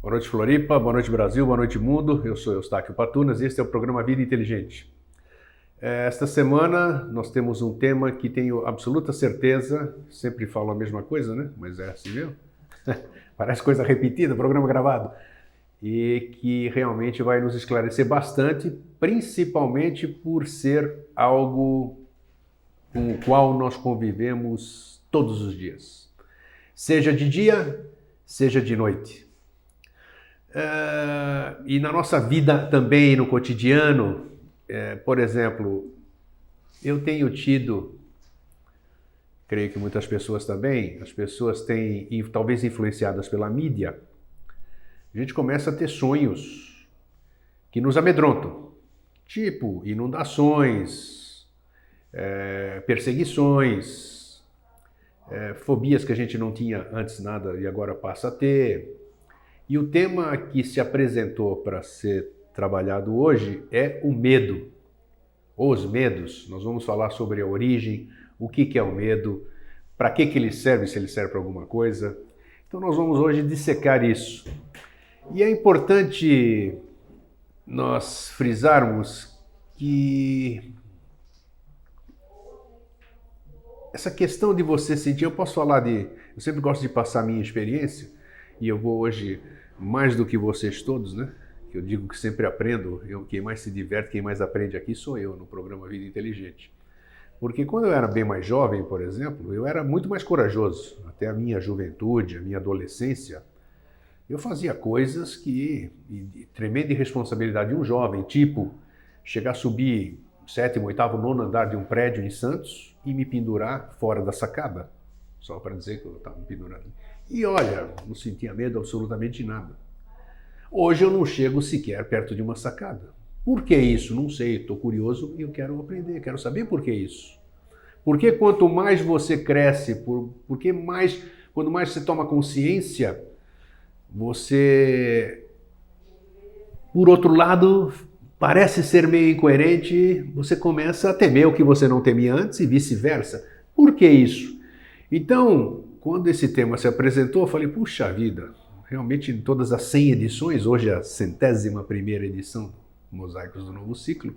Boa noite, Floripa, boa noite, Brasil, boa noite, mundo. Eu sou Eustáquio Patunas e este é o programa Vida Inteligente. Esta semana nós temos um tema que tenho absoluta certeza, sempre falo a mesma coisa, né? Mas é assim mesmo. Parece coisa repetida, programa gravado. E que realmente vai nos esclarecer bastante, principalmente por ser algo com o qual nós convivemos todos os dias. Seja de dia, seja de noite. E na nossa vida também, no cotidiano, por exemplo, eu tenho tido, creio que muitas pessoas também, as pessoas têm, talvez influenciadas pela mídia, a gente começa a ter sonhos que nos amedrontam, tipo inundações, perseguições, fobias que a gente não tinha antes nada e agora passa a ter. E o tema que se apresentou para ser trabalhado hoje é o medo, os medos. Nós vamos falar sobre a origem, o que é o medo, para que ele serve, se ele serve para alguma coisa. Então nós vamos hoje dissecar isso. E é importante nós frisarmos que essa questão de você sentir, eu sempre gosto de passar a minha experiência, e eu vou hoje mais do que vocês todos, né? Eu digo que sempre aprendo, quem mais se diverte, quem mais aprende aqui sou eu, no programa Vida Inteligente. Porque quando eu era bem mais jovem, por exemplo, eu era muito mais corajoso. Até a minha juventude, a minha adolescência, eu fazia coisas que, tremenda irresponsabilidade de um jovem, tipo, chegar a subir 7º, 8º, 9º andar de um prédio em Santos e me pendurar fora da sacada, só para dizer que eu estava me pendurando. E olha, não sentia medo absolutamente nada. Hoje eu não chego sequer perto de uma sacada. Por que isso? Não sei, estou curioso e eu quero aprender, quero saber por que isso. Porque quanto mais você cresce, quando mais você toma consciência, você, por outro lado, parece ser meio incoerente, você começa a temer o que você não temia antes e vice-versa. Por que isso? Então, quando esse tema se apresentou, eu falei, puxa vida, realmente em todas as 100 edições, hoje é a 101ª edição do Mosaicos do Novo Ciclo,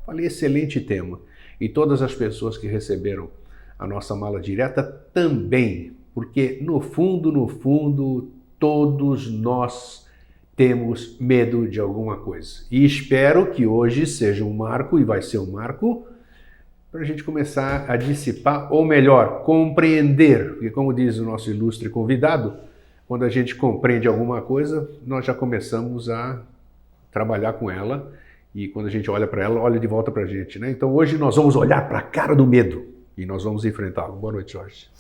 falei, excelente tema. E todas as pessoas que receberam a nossa mala direta também, porque no fundo, todos nós temos medo de alguma coisa. E espero que hoje seja um marco, e vai ser um marco, para a gente começar a dissipar, ou melhor, compreender. Porque como diz o nosso ilustre convidado, quando a gente compreende alguma coisa, nós já começamos a trabalhar com ela, e quando a gente olha para ela, olha de volta para a gente, né? Então hoje nós vamos olhar para a cara do medo, e nós vamos enfrentá-lo. Boa noite, Jorge.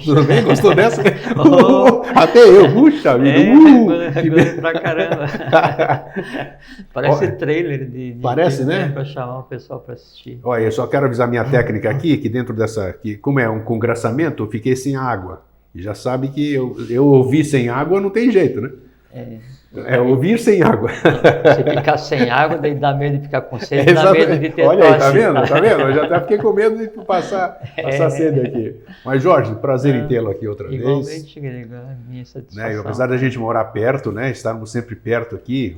Tudo bem? Gostou dessa? Até eu, puxa vida. Pra caramba. Parece trailer de parece, né? Para chamar o pessoal para assistir. Olha, eu só quero avisar minha técnica aqui, que dentro dessa, como é um congraçamento, eu fiquei sem água. E já sabe que eu ouvir sem água não tem jeito, né? Ouvir sem água. Se ficar sem água, daí dá medo de ficar com sede, dá medo de ter Olha aí, tosse. Tá vendo? Eu já até fiquei com medo de passar sede aqui. Mas Jorge, prazer em tê-lo aqui outra vez. Igualmente, Grego, a minha satisfação. Né? Apesar da gente morar perto, né? Estarmos sempre perto aqui,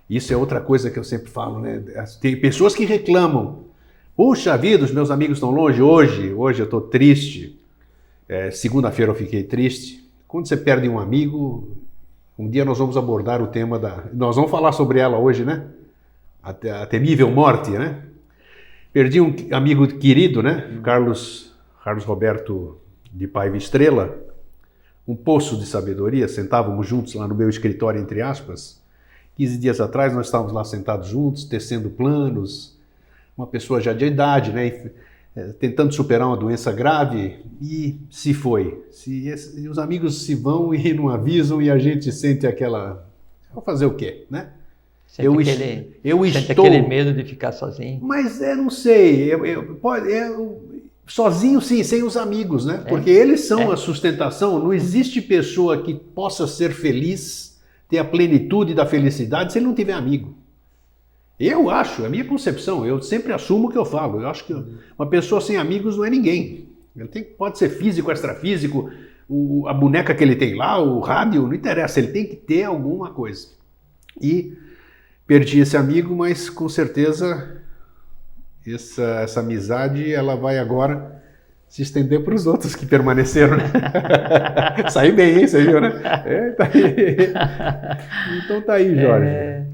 isso é outra coisa que eu sempre falo, né? Tem pessoas que reclamam. Puxa vida, os meus amigos estão longe hoje eu estou triste. Segunda-feira eu fiquei triste. Quando você perde um amigo, um dia nós vamos abordar o tema nós vamos falar sobre ela hoje, né? A temível morte, né? Perdi um amigo querido, né? Carlos Roberto de Paiva Estrela, um poço de sabedoria, sentávamos juntos lá no meu escritório, entre aspas. 15 dias atrás nós estávamos lá sentados juntos, tecendo planos, uma pessoa já de idade, né? Tentando superar uma doença grave, e se foi. E os amigos se vão e não avisam, e a gente sente aquela... Vou fazer o quê, né? Sente aquele medo de ficar sozinho. Mas não sei, sozinho sim, sem os amigos, né? Porque eles são a sustentação. Não existe pessoa que possa ser feliz, ter a plenitude da felicidade, se ele não tiver amigo. Eu acho, é a minha concepção, eu sempre assumo o que eu falo. Eu acho que uma pessoa sem amigos não é ninguém. Pode ser físico, extrafísico, a boneca que ele tem lá, o rádio, não interessa, ele tem que ter alguma coisa. E perdi esse amigo, mas com certeza essa amizade ela vai agora se estender para os outros que permaneceram, né? Saiu bem, hein? Você viu, né? Tá aí. Então tá aí, Jorge.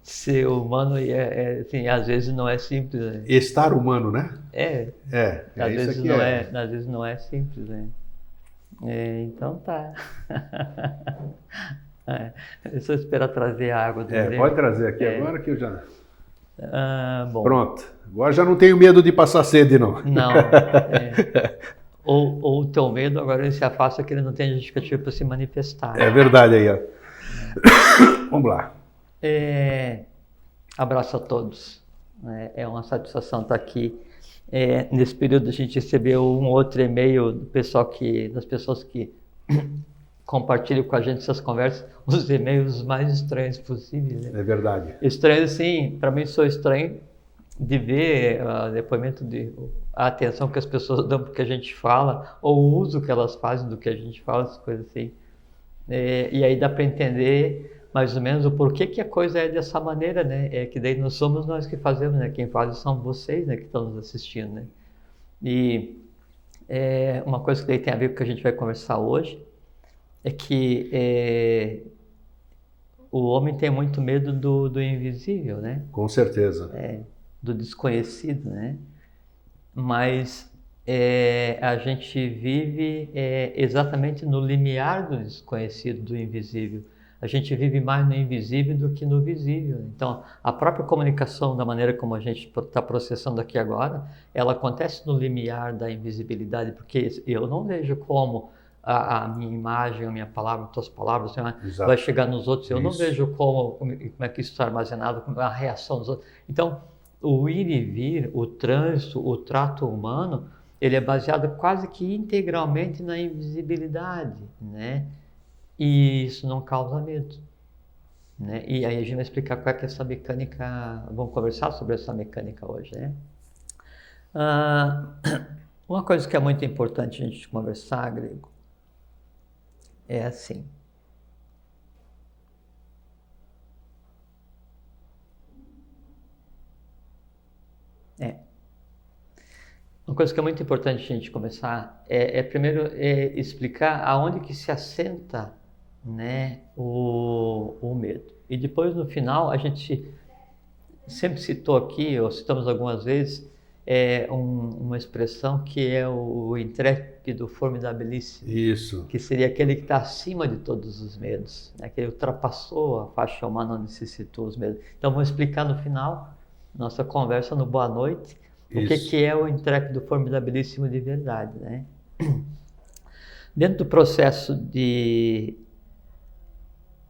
Ser humano, assim, às vezes não é simples. Né? Estar humano, né? Às vezes não é simples, né? Então tá. Deixa eu esperar trazer a água do pode trazer aqui agora que eu já... bom. Pronto. Agora já não tenho medo de passar sede, não. Não. Ou o teu medo, agora ele se afasta que ele não tem justificativa para se manifestar. É verdade aí, ó. Vamos lá. Abraço a todos. É uma satisfação estar aqui. Nesse período a gente recebeu um outro e-mail das pessoas que compartilham com a gente essas conversas, os e-mails mais estranhos possíveis. Né? É verdade. Estranho, sim. Para mim, sou estranho de ver depoimento a atenção que as pessoas dão porque a gente fala, ou o uso que elas fazem do que a gente fala, essas coisas assim. E aí dá para entender mais ou menos o porquê que a coisa é dessa maneira, né? Que daí não somos nós que fazemos, né? Quem faz são vocês, né? Que estão nos assistindo, né? E uma coisa que daí tem a ver com o que a gente vai conversar hoje é que o homem tem muito medo do invisível, né? Com certeza. Do desconhecido, né? Mas a gente vive exatamente no limiar do desconhecido, do invisível. A gente vive mais no invisível do que no visível. Então, a própria comunicação, da maneira como a gente está processando aqui agora, ela acontece no limiar da invisibilidade, porque eu não vejo como a minha imagem, a minha palavra, as tuas palavras vai chegar nos outros. Eu não vejo como é que isso está armazenado, como é a reação dos outros. Então, o ir e vir, o trânsito, o trato humano, ele é baseado quase que integralmente na invisibilidade, né? E isso não causa medo, né? E aí a gente vai explicar qual é que é essa mecânica, vamos conversar sobre essa mecânica hoje, né? Uma coisa que é muito importante a gente conversar, Grego, é assim. Uma coisa que é muito importante a gente começar primeiro explicar aonde que se assenta, né, o medo. E depois, no final, a gente sempre citou aqui, ou citamos algumas vezes, uma expressão que é o intrépido formidabilíssimo. Isso. Que seria aquele que está acima de todos os medos, né? Que ultrapassou a faixa humana onde se situam os medos. Então, vamos explicar no final, nossa conversa no Boa Noite, o que é o intrépido formidabilíssimo de verdade, né? Dentro do processo de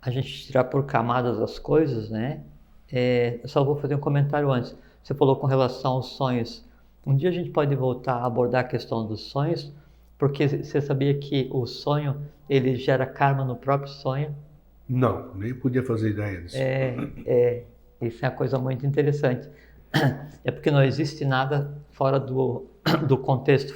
a gente tirar por camadas as coisas, né? Eu só vou fazer um comentário antes. Você falou com relação aos sonhos. Um dia a gente pode voltar a abordar a questão dos sonhos, porque você sabia que o sonho, ele gera karma no próprio sonho? Não, nem podia fazer ideia disso. Isso é uma coisa muito interessante. É porque não existe nada fora do contexto,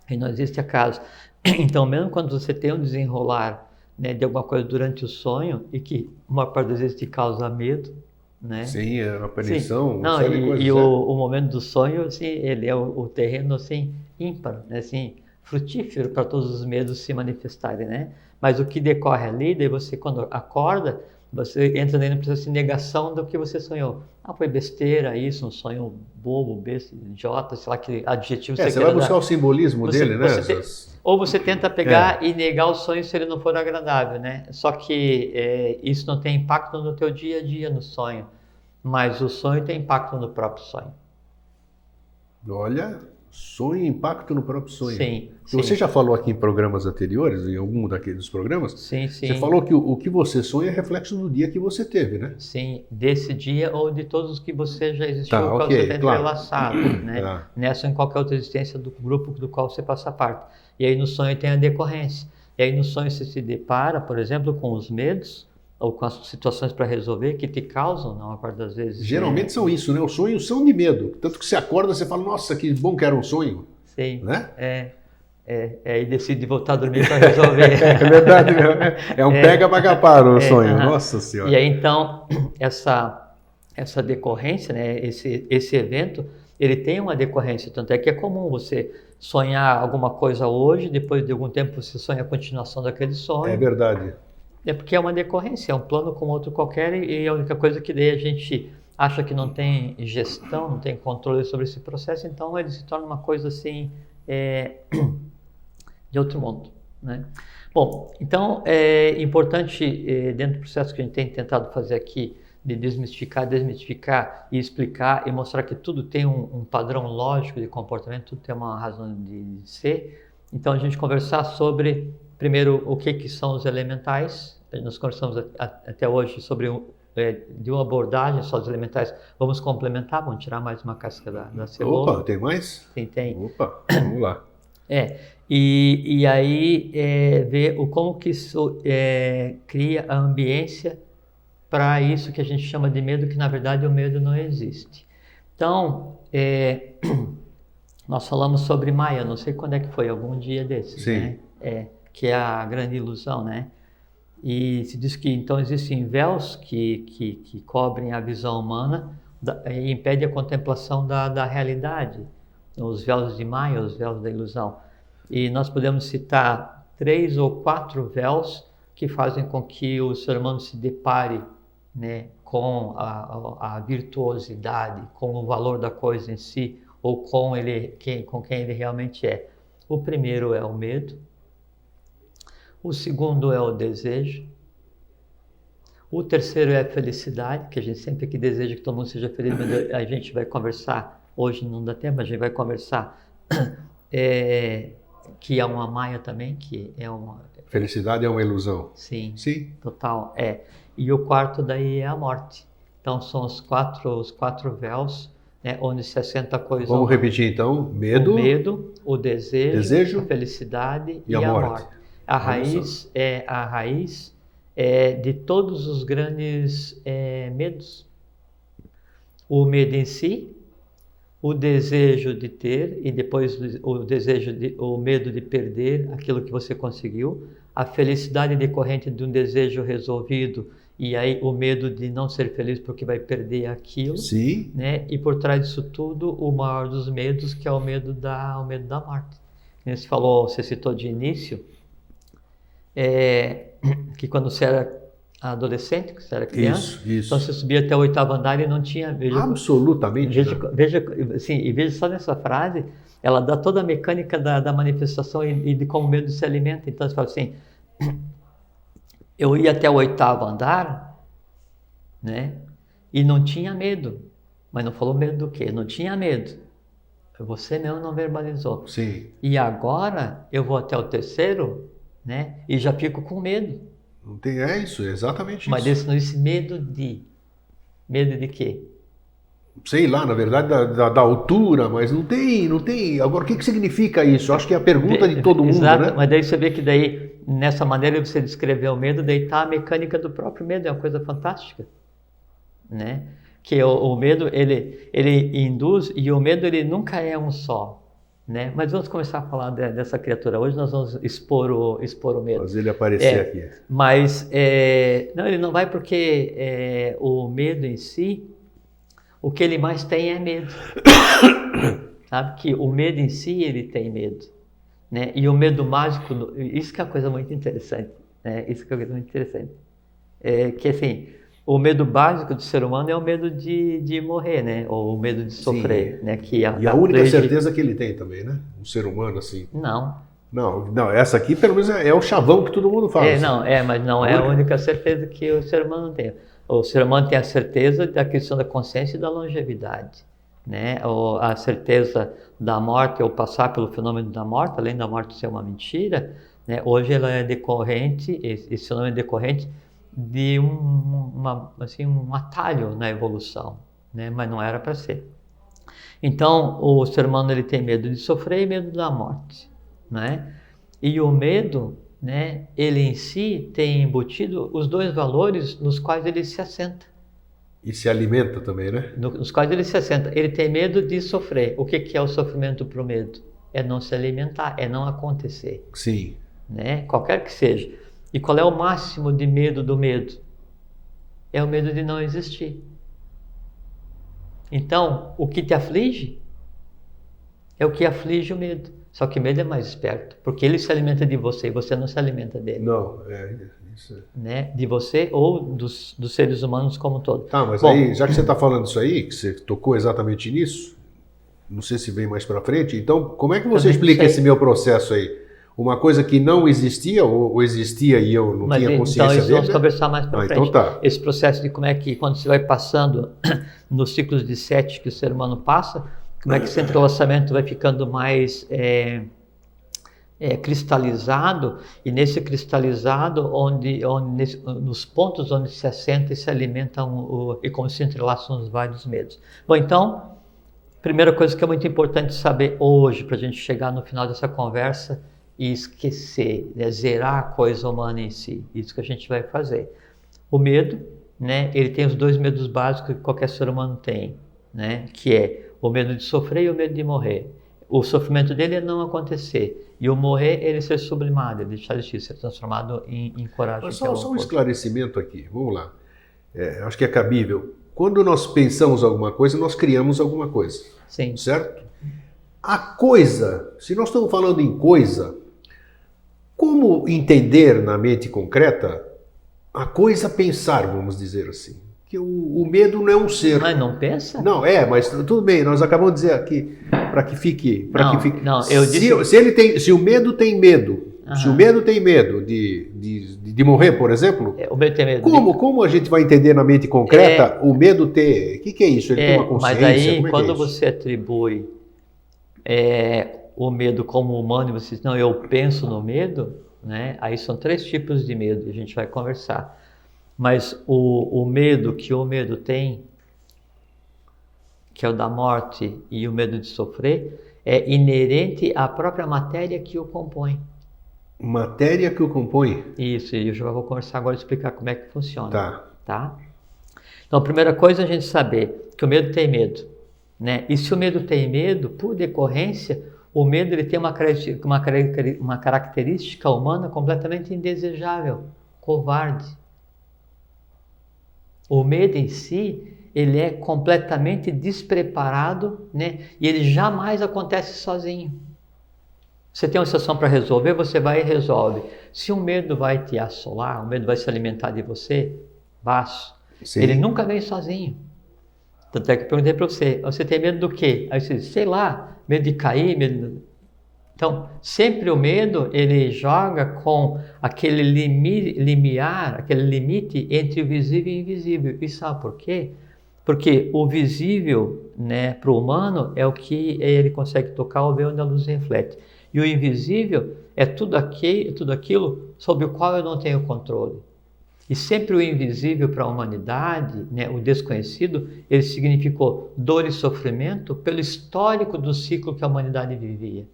e não existe acaso. Então, mesmo quando você tem um desenrolar, né, de alguma coisa durante o sonho, e que uma parte das vezes te causa medo, né? Sim, é uma aparição, uma série de coisas. E o momento do sonho, assim, ele é o terreno assim, ímpar, né, assim, frutífero para todos os medos se manifestarem, né? Mas o que decorre ali, daí você, quando acorda, você entra dentro do processo de negação do que você sonhou. Foi besteira isso, um sonho bobo, besta, idiota, sei lá que adjetivo você vai buscar o simbolismo dele, né? Ou você tenta pegar e negar o sonho se ele não for agradável, né? Só que isso não tem impacto no teu dia a dia no sonho, mas o sonho tem impacto no próprio sonho. Olha, sonho e impacto no próprio sonho. Sim. Você já falou aqui em programas anteriores, em algum dos programas? Sim. Você falou que o que você sonha é reflexo do dia que você teve, né? Sim, desse dia ou de todos os que você já existiu, com qual você está entrelaçado, né? Nessa ou em qualquer outra existência do grupo do qual você passa parte. E aí no sonho tem a decorrência. E aí no sonho você se depara, por exemplo, com os medos ou com as situações para resolver que te causam, na maior parte das vezes. Geralmente são isso, né? Os sonhos são de medo. Tanto que você acorda e você fala, nossa, que bom que era um sonho. Sim, né? Aí decide voltar a dormir para resolver. É verdade, é um pega para capar o sonho, nossa senhora. E aí então, essa decorrência, né, esse evento, ele tem uma decorrência, tanto é que é comum você sonhar alguma coisa hoje, depois de algum tempo você sonha a continuação daquele sonho. É verdade. É porque é uma decorrência, é um plano como outro qualquer, e a única coisa que daí a gente acha que não tem gestão, não tem controle sobre esse processo, então ele se torna uma coisa assim, de outro mundo, né? Bom, então é importante, dentro do processo que a gente tem tentado fazer aqui, de desmistificar e explicar e mostrar que tudo tem um padrão lógico de comportamento, tudo tem uma razão de ser. Então a gente conversar sobre, primeiro, o que são os elementais. Nós conversamos até hoje sobre de uma abordagem só dos elementais. Vamos complementar, vamos tirar mais uma casca da cebola. Opa, tem mais? Tem. Opa, vamos lá. E aí ver como que isso cria a ambiência para isso que a gente chama de medo, que na verdade o medo não existe. Então, nós falamos sobre Maia, não sei quando é que foi, algum dia desses, sim, né? Que é a grande ilusão, né? E se diz que então existem véus que cobrem a visão humana e impedem a contemplação da realidade, os véus de Maia, os véus da ilusão. E nós podemos citar 3 ou 4 véus que fazem com que o ser humano se depare, né, com a virtuosidade, com o valor da coisa em si, ou com quem ele realmente é. O primeiro é o medo, o segundo é o desejo, o terceiro é a felicidade, que a gente sempre que deseja que todo mundo seja feliz, mas a gente vai conversar, hoje não dá tempo, a gente vai conversar, que é uma Maia também, que é uma... Felicidade é uma ilusão. Sim, sim, total, E o quarto daí é a morte. Então são os quatro véus, né, onde se assenta a coisa. Vamos repetir então: medo, o desejo, a felicidade e a morte. A raiz de todos os grandes medos. O medo em si, o desejo de ter e depois o medo de perder aquilo que você conseguiu, a felicidade decorrente de um desejo resolvido e aí o medo de não ser feliz porque vai perder aquilo, sim, né? E por trás disso tudo, o maior dos medos, que é o medo da morte. Você citou de início, que quando você era adolescente, que você era criança, isso. Então você subia até o 8º andar e não tinha... Absolutamente. Veja só nessa frase, ela dá toda a mecânica da manifestação e de como o medo se alimenta. Então você fala assim, eu ia até o 8º andar, né? E não tinha medo. Mas não falou medo do quê? Não tinha medo. Você mesmo não verbalizou. Sim. E agora eu vou até o 3º, né? E já fico com medo. Não tem, isso, exatamente Mas isso. Mas esse medo de... Medo de quê? Sei lá, na verdade, da altura, mas não tem. Agora, o que significa isso? Eu acho que é a pergunta de todo mundo, exato, né? Mas daí você vê que daí, nessa maneira de você descrever o medo, daí está a mecânica do próprio medo, é uma coisa fantástica, né? Que o medo, ele induz, e o medo, ele nunca é um só, né? Mas vamos começar a falar dessa criatura. Hoje nós vamos expor o medo. Fazer ele aparecer aqui. Mas, não, ele não vai porque o medo em si, o que ele mais tem é medo. Sabe que o medo em si, ele tem medo, né? E o medo mágico, isso que é uma coisa muito interessante, né? Isso que é uma coisa muito interessante. Que assim, o medo básico do ser humano é o medo de morrer, né? Ou o medo de sofrer, né? E a única certeza que ele tem também, né? Um ser humano assim. Não, essa aqui pelo menos é o chavão que todo mundo fala. Mas não é a única certeza que o ser humano tem. O ser humano tem a certeza da questão da consciência e da longevidade, né? Ou a certeza da morte, ou passar pelo fenômeno da morte, além da morte ser uma mentira, né? Hoje ela é decorrente, esse fenômeno é decorrente de um atalho na evolução, né? Mas não era para ser. Então, o ser humano ele tem medo de sofrer e medo da morte, né? E o medo, né, ele em si tem embutido os dois valores nos quais ele se assenta. E se alimenta também, né? Nos quais ele se assenta. Ele tem medo de sofrer. O que é o sofrimento para o medo? é não se alimentar, é não acontecer. Sim. Né? Qualquer que seja. E qual é o máximo de medo do medo? É o medo de não existir. Então, o que te aflige é o que aflige o medo. Só que o medo é mais esperto, porque ele se alimenta de você e você não se alimenta dele. Não, isso. Né? De você ou dos seres humanos como um todo. Tá, mas aí, já que você está falando isso aí, que você tocou exatamente nisso, não sei se vem mais para frente, então como é que você explica esse meu processo aí? Uma coisa que não existia ou existia e eu não tinha consciência dele? Então, isso vamos conversar mais para frente. Então tá. Esse processo de como é que, quando você vai passando nos ciclos de 7 que o ser humano passa, como é que esse entrelaçamento vai ficando mais cristalizado, e nesse cristalizado, nos pontos onde se assenta e se alimentam e como se entrelaçam os vários medos. Bom, então, primeira coisa que é muito importante saber hoje, para a gente chegar no final dessa conversa e esquecer, né, zerar a coisa humana em si. Isso que a gente vai fazer. O medo, né, ele tem os 2 medos básicos que qualquer ser humano tem, né, que é o medo de sofrer e o medo de morrer. O sofrimento dele é não acontecer. E o morrer, ele ser sublimado, ele deixar de existir, ser transformado em coragem. Mas só um esclarecimento aqui, vamos lá. Acho que é cabível. Quando nós pensamos alguma coisa, nós criamos alguma coisa. Sim. Certo? A coisa, se nós estamos falando em coisa, como entender na mente concreta a coisa pensar, vamos dizer assim? Que o medo não é um ser. Mas não pensa? Não, mas tudo bem, nós acabamos de dizer aqui, para que fique. Não, eu disse... Se o medo tem medo, se o medo tem medo de morrer, por exemplo, o medo tem medo como a gente vai entender na mente concreta o medo ter. O que é isso? Ele tem uma consciência? Mas aí, quando é você atribui o medo como humano e você diz, não, eu penso no medo, né? Aí são 3 tipos de medo, a gente vai conversar. Mas o medo que o medo tem, que é o da morte e o medo de sofrer, é inerente à própria matéria que o compõe. Matéria que o compõe? Isso, e eu já vou conversar agora e explicar como é que funciona. Tá. Então, a primeira coisa é a gente saber que o medo tem medo, né? E se o medo tem medo, por decorrência, o medo ele tem uma característica humana completamente indesejável, covarde. O medo em si, ele é completamente despreparado, né? E ele jamais acontece sozinho. Você tem uma situação para resolver, você vai e resolve. Se um medo vai te assolar, o medo vai se alimentar de você, baixo, ele nunca vem sozinho. Tanto é que eu perguntei para você tem medo do quê? Aí você diz, sei lá, medo de cair, Então, sempre o medo, ele joga com aquele limiar, aquele limite entre o visível e o invisível. E sabe por quê? Porque o visível, né, para o humano é o que ele consegue tocar ou ver onde a luz reflete. E o invisível é tudo aquilo sobre o qual eu não tenho controle. E sempre o invisível para a humanidade, né, o desconhecido, ele significou dor e sofrimento pelo histórico do ciclo que a humanidade vivia.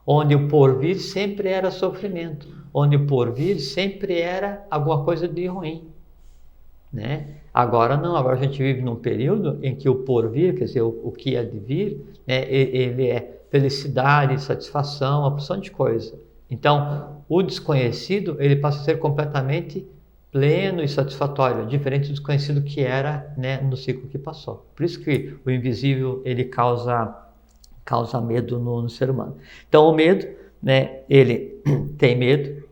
Onde o porvir sempre era sofrimento, onde o porvir sempre era alguma coisa de ruim, né? Agora não, agora a gente vive num período em que o porvir, quer dizer, o que é de vir, né, ele é felicidade, satisfação, uma porção de coisa. Então, o desconhecido, ele passa a ser completamente pleno e satisfatório, diferente do desconhecido que era, né, no ciclo que passou. Por isso que o invisível, ele causa medo no ser humano. Então, o medo, né, ele tem medo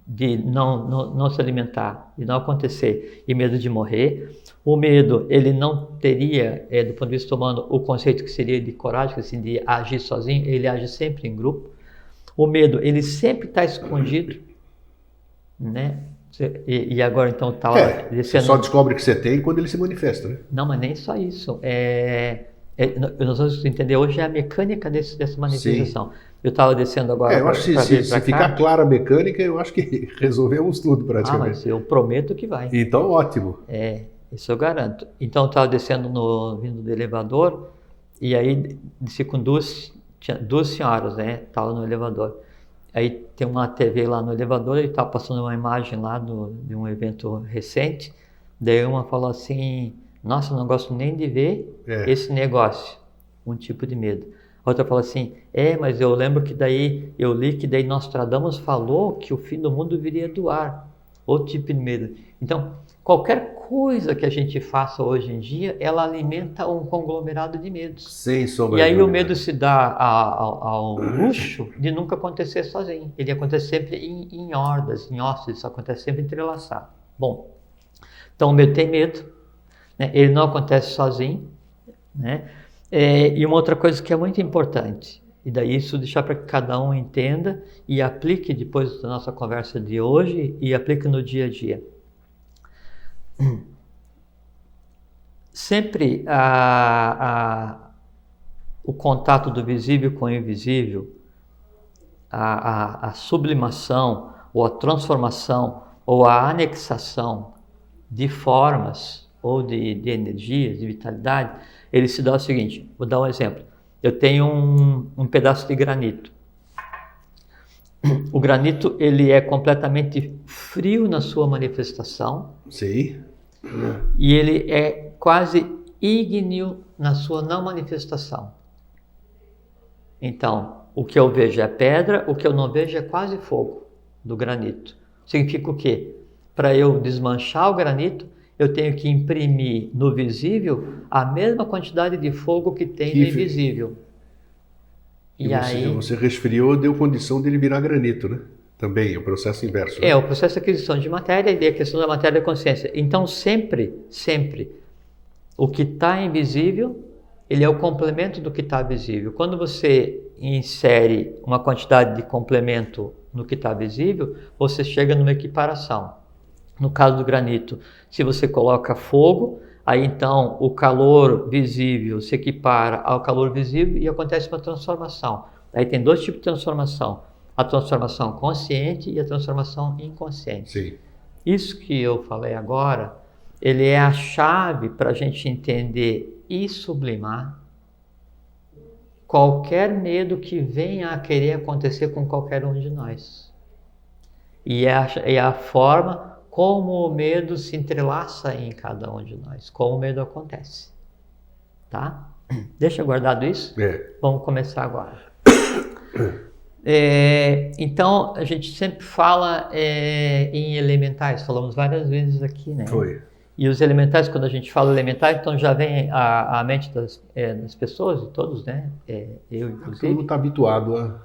de não se alimentar, de não acontecer, e medo de morrer. O medo, ele não teria, do ponto de vista humano, o conceito que seria de coragem, assim, de agir sozinho, ele age sempre em grupo. O medo, ele sempre está escondido, né? E agora, então, está você só descobre que você tem quando ele se manifesta, né? Não, mas nem só isso. Nós vamos entender hoje a mecânica dessa manifestação. Sim. Eu estava descendo agora. Eu acho que se ficar clara a mecânica, eu acho que resolvemos tudo praticamente. Mas eu prometo que vai. Então, ótimo. Isso eu garanto. Então, eu estava descendo vindo do elevador, e aí desci com duas senhoras, né? Estavam no elevador. Aí tem uma TV lá no elevador, e estava passando uma imagem lá de um evento recente. Daí uma falou assim: nossa, não gosto nem de ver esse negócio. Um tipo de medo. Outra fala assim, mas eu lembro que daí, eu li que daí Nostradamus falou que o fim do mundo viria do ar. Outro tipo de medo. Então, qualquer coisa que a gente faça hoje em dia, ela alimenta um conglomerado de medos. Sem sombra E aí de o dúvida. medo se dá ao luxo de nunca acontecer sozinho. Ele acontece sempre em hordas, em ossos, isso acontece sempre entrelaçado. Bom, então o medo tem medo, né? Ele não acontece sozinho, né? E uma outra coisa que é muito importante, e daí isso deixar para que cada um entenda e aplique depois da nossa conversa de hoje e aplique no dia a dia. Sempre o contato do visível com o invisível, a sublimação ou a transformação ou a anexação de formas ou de energias, de vitalidade, ele se dá o seguinte, vou dar um exemplo. Eu tenho um pedaço de granito. O granito, ele é completamente frio na sua manifestação. Sim. E ele é quase ígneo na sua não manifestação. Então, o que eu vejo é pedra, o que eu não vejo é quase fogo do granito. Significa o quê? Para eu desmanchar o granito, eu tenho que imprimir no visível a mesma quantidade de fogo que tem no invisível. E aí você resfriou, deu condição dele virar granito, né? Também, é o processo inverso. Né? O processo de aquisição de matéria e a questão da matéria da consciência. Então, sempre, o que está invisível, ele é o complemento do que está visível. Quando você insere uma quantidade de complemento no que está visível, você chega numa equiparação. No caso do granito, se você coloca fogo, aí então o calor visível se equipara ao calor visível e acontece uma transformação. Aí tem dois tipos de transformação. A transformação consciente e a transformação inconsciente. Sim. Isso que eu falei agora, ele é a chave para a gente entender e sublimar qualquer medo que venha a querer acontecer com qualquer um de nós. E é a forma como o medo se entrelaça em cada um de nós, como o medo acontece. Tá? Deixa guardado isso? Vamos começar agora. Então, a gente sempre fala em elementais, falamos várias vezes aqui, né? Foi. E os elementais, quando a gente fala elementais, então já vem à mente das pessoas, de todos, né? Eu, inclusive. Todo mundo está habituado a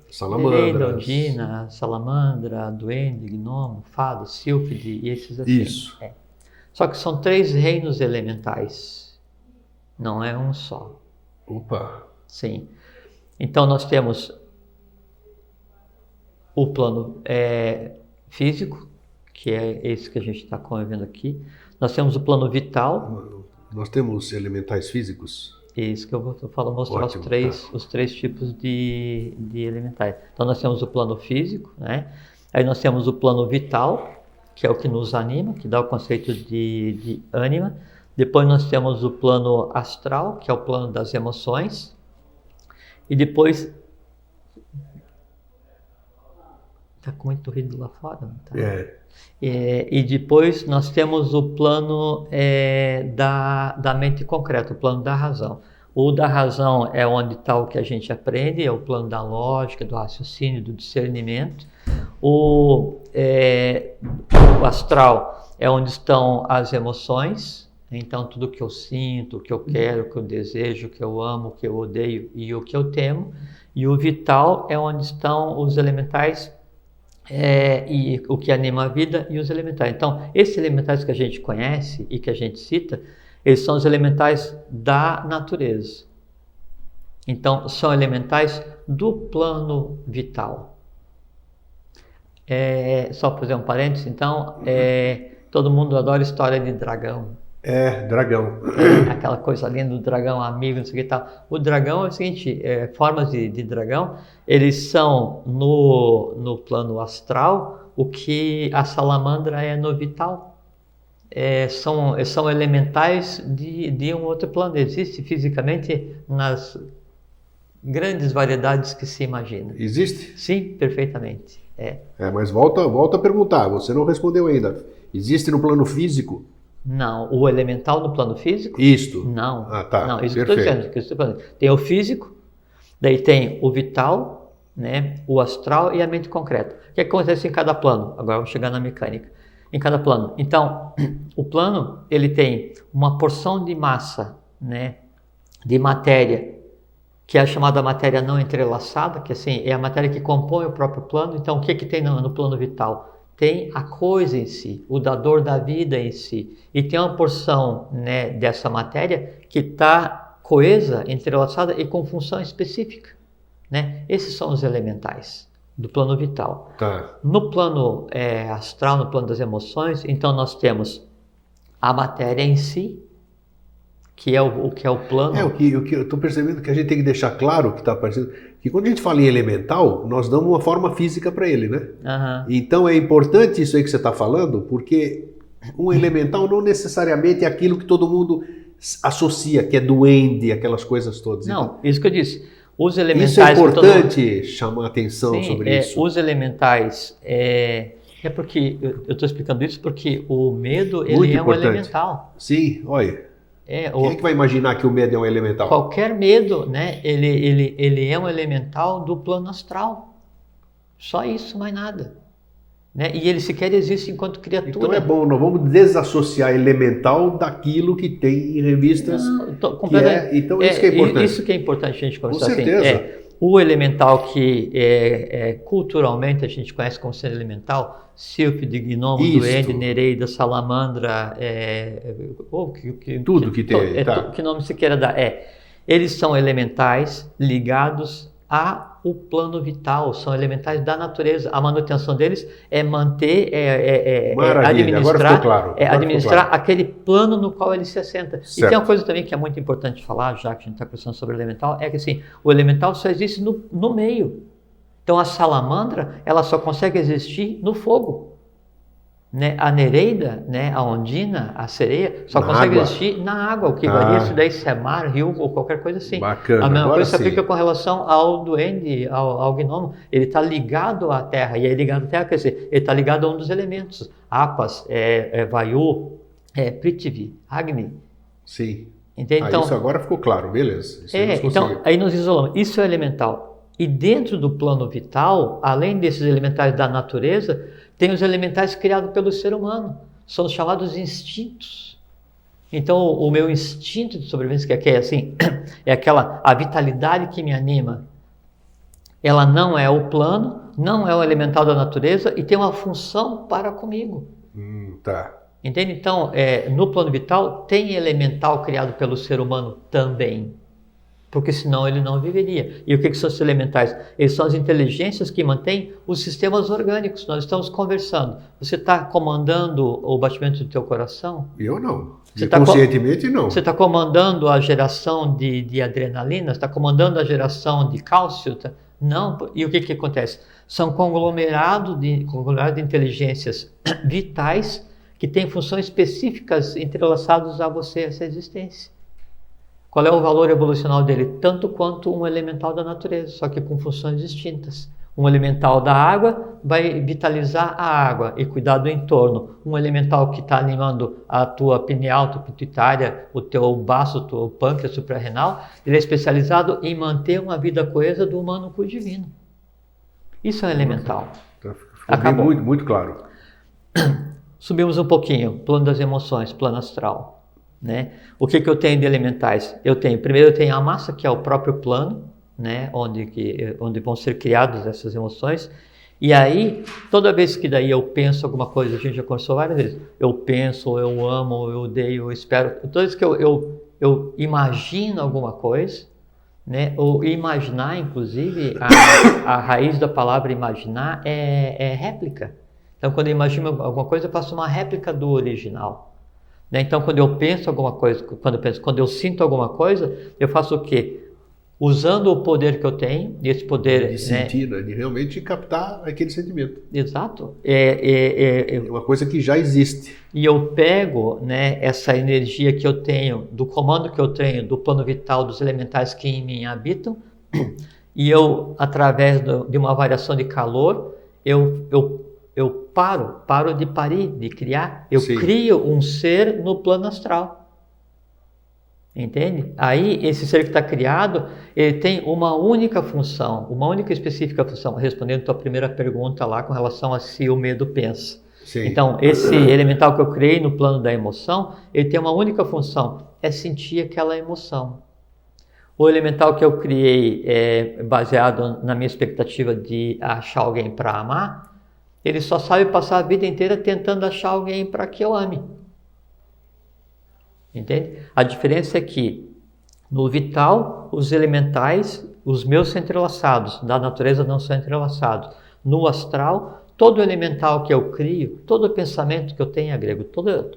salamandra. Ondina, salamandra, duende, gnomo, fado, sílfide e esses assim. Isso. Só que são 3 reinos elementais, não é um só. Opa! Sim. Então nós temos o plano físico, que é esse que a gente está convivendo aqui. Nós temos o plano vital. Nós temos elementais físicos? Isso que eu vou mostrar. Ótimo, os três tipos de elementais. Então nós temos o plano físico, né? Aí nós temos o plano vital, que é o que nos anima, que dá o conceito de ânima. Depois nós temos o plano astral, que é o plano das emoções. E depois... Está com muito ruído lá fora, não tá? E depois nós temos o plano da mente concreta, o plano da razão. O da razão é onde está o que a gente aprende, é o plano da lógica, do raciocínio, do discernimento. O astral é onde estão as emoções, então tudo que eu sinto, o que eu quero, o que eu desejo, o que eu amo, o que eu odeio e o que eu temo. E o vital é onde estão os elementais, e o que anima a vida e os elementais. Então, esses elementais que a gente conhece e que a gente cita, eles são os elementais da natureza. Então, são elementais do plano vital. Só para fazer um parênteses, então, todo mundo adora história de dragão. Dragão. Aquela coisa linda do dragão, amigo, não sei o que e tal. O dragão é o seguinte, formas de dragão, eles são no plano astral o que a salamandra é no vital. São elementais de um outro plano. Existe fisicamente nas grandes variedades que se imagina. Existe? Sim, perfeitamente. Mas volta a perguntar, você não respondeu ainda. Existe no plano físico? Não, o elemental no plano físico? Isto? Não. Ah, tá. Não, isso que eu estou dizendo. Tem o físico, Daí tem o vital, né, o astral e a mente concreta. O que acontece em cada plano? Agora vamos chegar na mecânica. Em cada plano. Então, o plano, ele tem uma porção de massa, né, de matéria, que é a chamada matéria não entrelaçada, que assim, é a matéria que compõe o próprio plano. Então, o que tem no plano vital? Tem a coisa em si, o dador da vida em si. E tem uma porção, né, dessa matéria que está coesa, entrelaçada e com função específica, né? Esses são os elementais do plano vital. Tá. No plano astral, no plano das emoções, então nós temos a matéria em si, que é o que é o plano. O que eu estou percebendo que a gente tem que deixar claro que está aparecendo, que quando a gente fala em elemental, nós damos uma forma física para ele, né? Uhum. Então é importante isso aí que você está falando, porque um elemental não necessariamente é aquilo que todo mundo associa, que é duende, aquelas coisas todas. Não, então, isso que eu disse. Os elementais. Isso é importante chamar atenção sobre isso. Os elementais, porque eu estou explicando isso porque o medo Muito ele importante. Um elemental. Sim, olha. Quem é que vai imaginar que o medo é um elemental? Qualquer medo, né? Ele é um elemental do plano astral. Só isso, mais nada. Né? E ele sequer existe enquanto criatura. Então é bom, nós vamos desassociar elemental daquilo que tem em revistas. Então isso que é importante. Isso que é importante a gente conversar. Com certeza. Assim, o elemental que culturalmente a gente conhece como ser elemental, sílfide, gnomo, duende, nereida, salamandra, tudo que tem. Que nome se queira dar. Eles são elementais ligados ao plano vital, são elementais da natureza. A manutenção deles é manter, administrar aquele plano no qual ele se assenta. Certo. E tem uma coisa também que é muito importante falar, já que a gente está conversando sobre elemental, é que assim, o elemental só existe no meio. Então a salamandra, ela só consegue existir no fogo. Né? A nereida, né? A ondina, a sereia, só consegue existir na água, o que varia se daí se é mar, rio ou qualquer coisa assim. Bacana. A mesma coisa se aplica com relação ao duende, ao gnomo. Ele está ligado à terra, e aí ligado à terra, quer dizer, ele está ligado a um dos elementos. Apas, Vayu, Prithvi, Agni. Sim. Entende? Então, isso agora ficou claro, beleza. Então, aí nós isolamos. Isso é elemental. E dentro do plano vital, além desses elementais da natureza, tem os elementais criados pelo ser humano. São os chamados instintos. Então, o meu instinto de sobrevivência, que é assim, é a vitalidade que me anima. Ela não é o plano, não é o elemental da natureza e tem uma função para comigo. Tá. Entende? Então, no plano vital, tem elemental criado pelo ser humano também. Porque senão ele não viveria. E o que são os elementais? Eles são as inteligências que mantêm os sistemas orgânicos. Nós estamos conversando. Você está comandando o batimento do teu coração? Eu não. Conscientemente não. Você está comandando a geração de adrenalina? Você está comandando a geração de cálcio? Não. E o que acontece? São conglomerados de inteligências vitais que têm funções específicas entrelaçadas a você, essa existência. Qual é o valor evolucional dele? Tanto quanto um elemental da natureza, só que com funções distintas. Um elemental da água vai vitalizar a água e cuidar do entorno. Um elemental que está animando a tua pineal, tua pituitária, o teu baço, o teu pâncreas suprarrenal, ele é especializado em manter uma vida coesa do humano com o divino. Isso é um elemental. Acabou. Muito, muito claro. Subimos um pouquinho, plano das emoções, plano astral. Né? O que eu tenho de elementais? Primeiro eu tenho a massa, que é o próprio plano, né? onde vão ser criadas essas emoções. E aí, toda vez que daí eu penso alguma coisa, a gente já conversou várias vezes, eu penso, eu amo, eu odeio, eu espero. Toda vez que eu imagino alguma coisa, né? Ou imaginar, inclusive, a raiz da palavra imaginar é réplica. Então, quando eu imagino alguma coisa, eu faço uma réplica do original. Então, quando eu penso alguma coisa, quando eu sinto alguma coisa, eu faço o quê? Usando o poder que eu tenho, e esse poder... De sentir, né? De realmente captar aquele sentimento. Exato. É uma coisa que já existe. E eu pego, né, essa energia que eu tenho, do comando que eu tenho, do plano vital, dos elementais que em mim habitam, e eu, através de uma variação de calor, eu paro de parir, de criar. Eu crio um ser no plano astral. Entende? Aí, esse ser que está criado, ele tem uma única função, uma única específica função, respondendo a tua primeira pergunta lá com relação a se o medo pensa. Sim. Então, esse elemental que eu criei no plano da emoção, ele tem uma única função, é sentir aquela emoção. O elemental que eu criei, baseado na minha expectativa de achar alguém para amar, ele só sabe passar a vida inteira tentando achar alguém para que eu ame. Entende? A diferença é que no vital, os elementais, os meus são entrelaçados, da natureza não são entrelaçados. No astral, todo elemental que eu crio, todo pensamento que eu tenha, grego, toda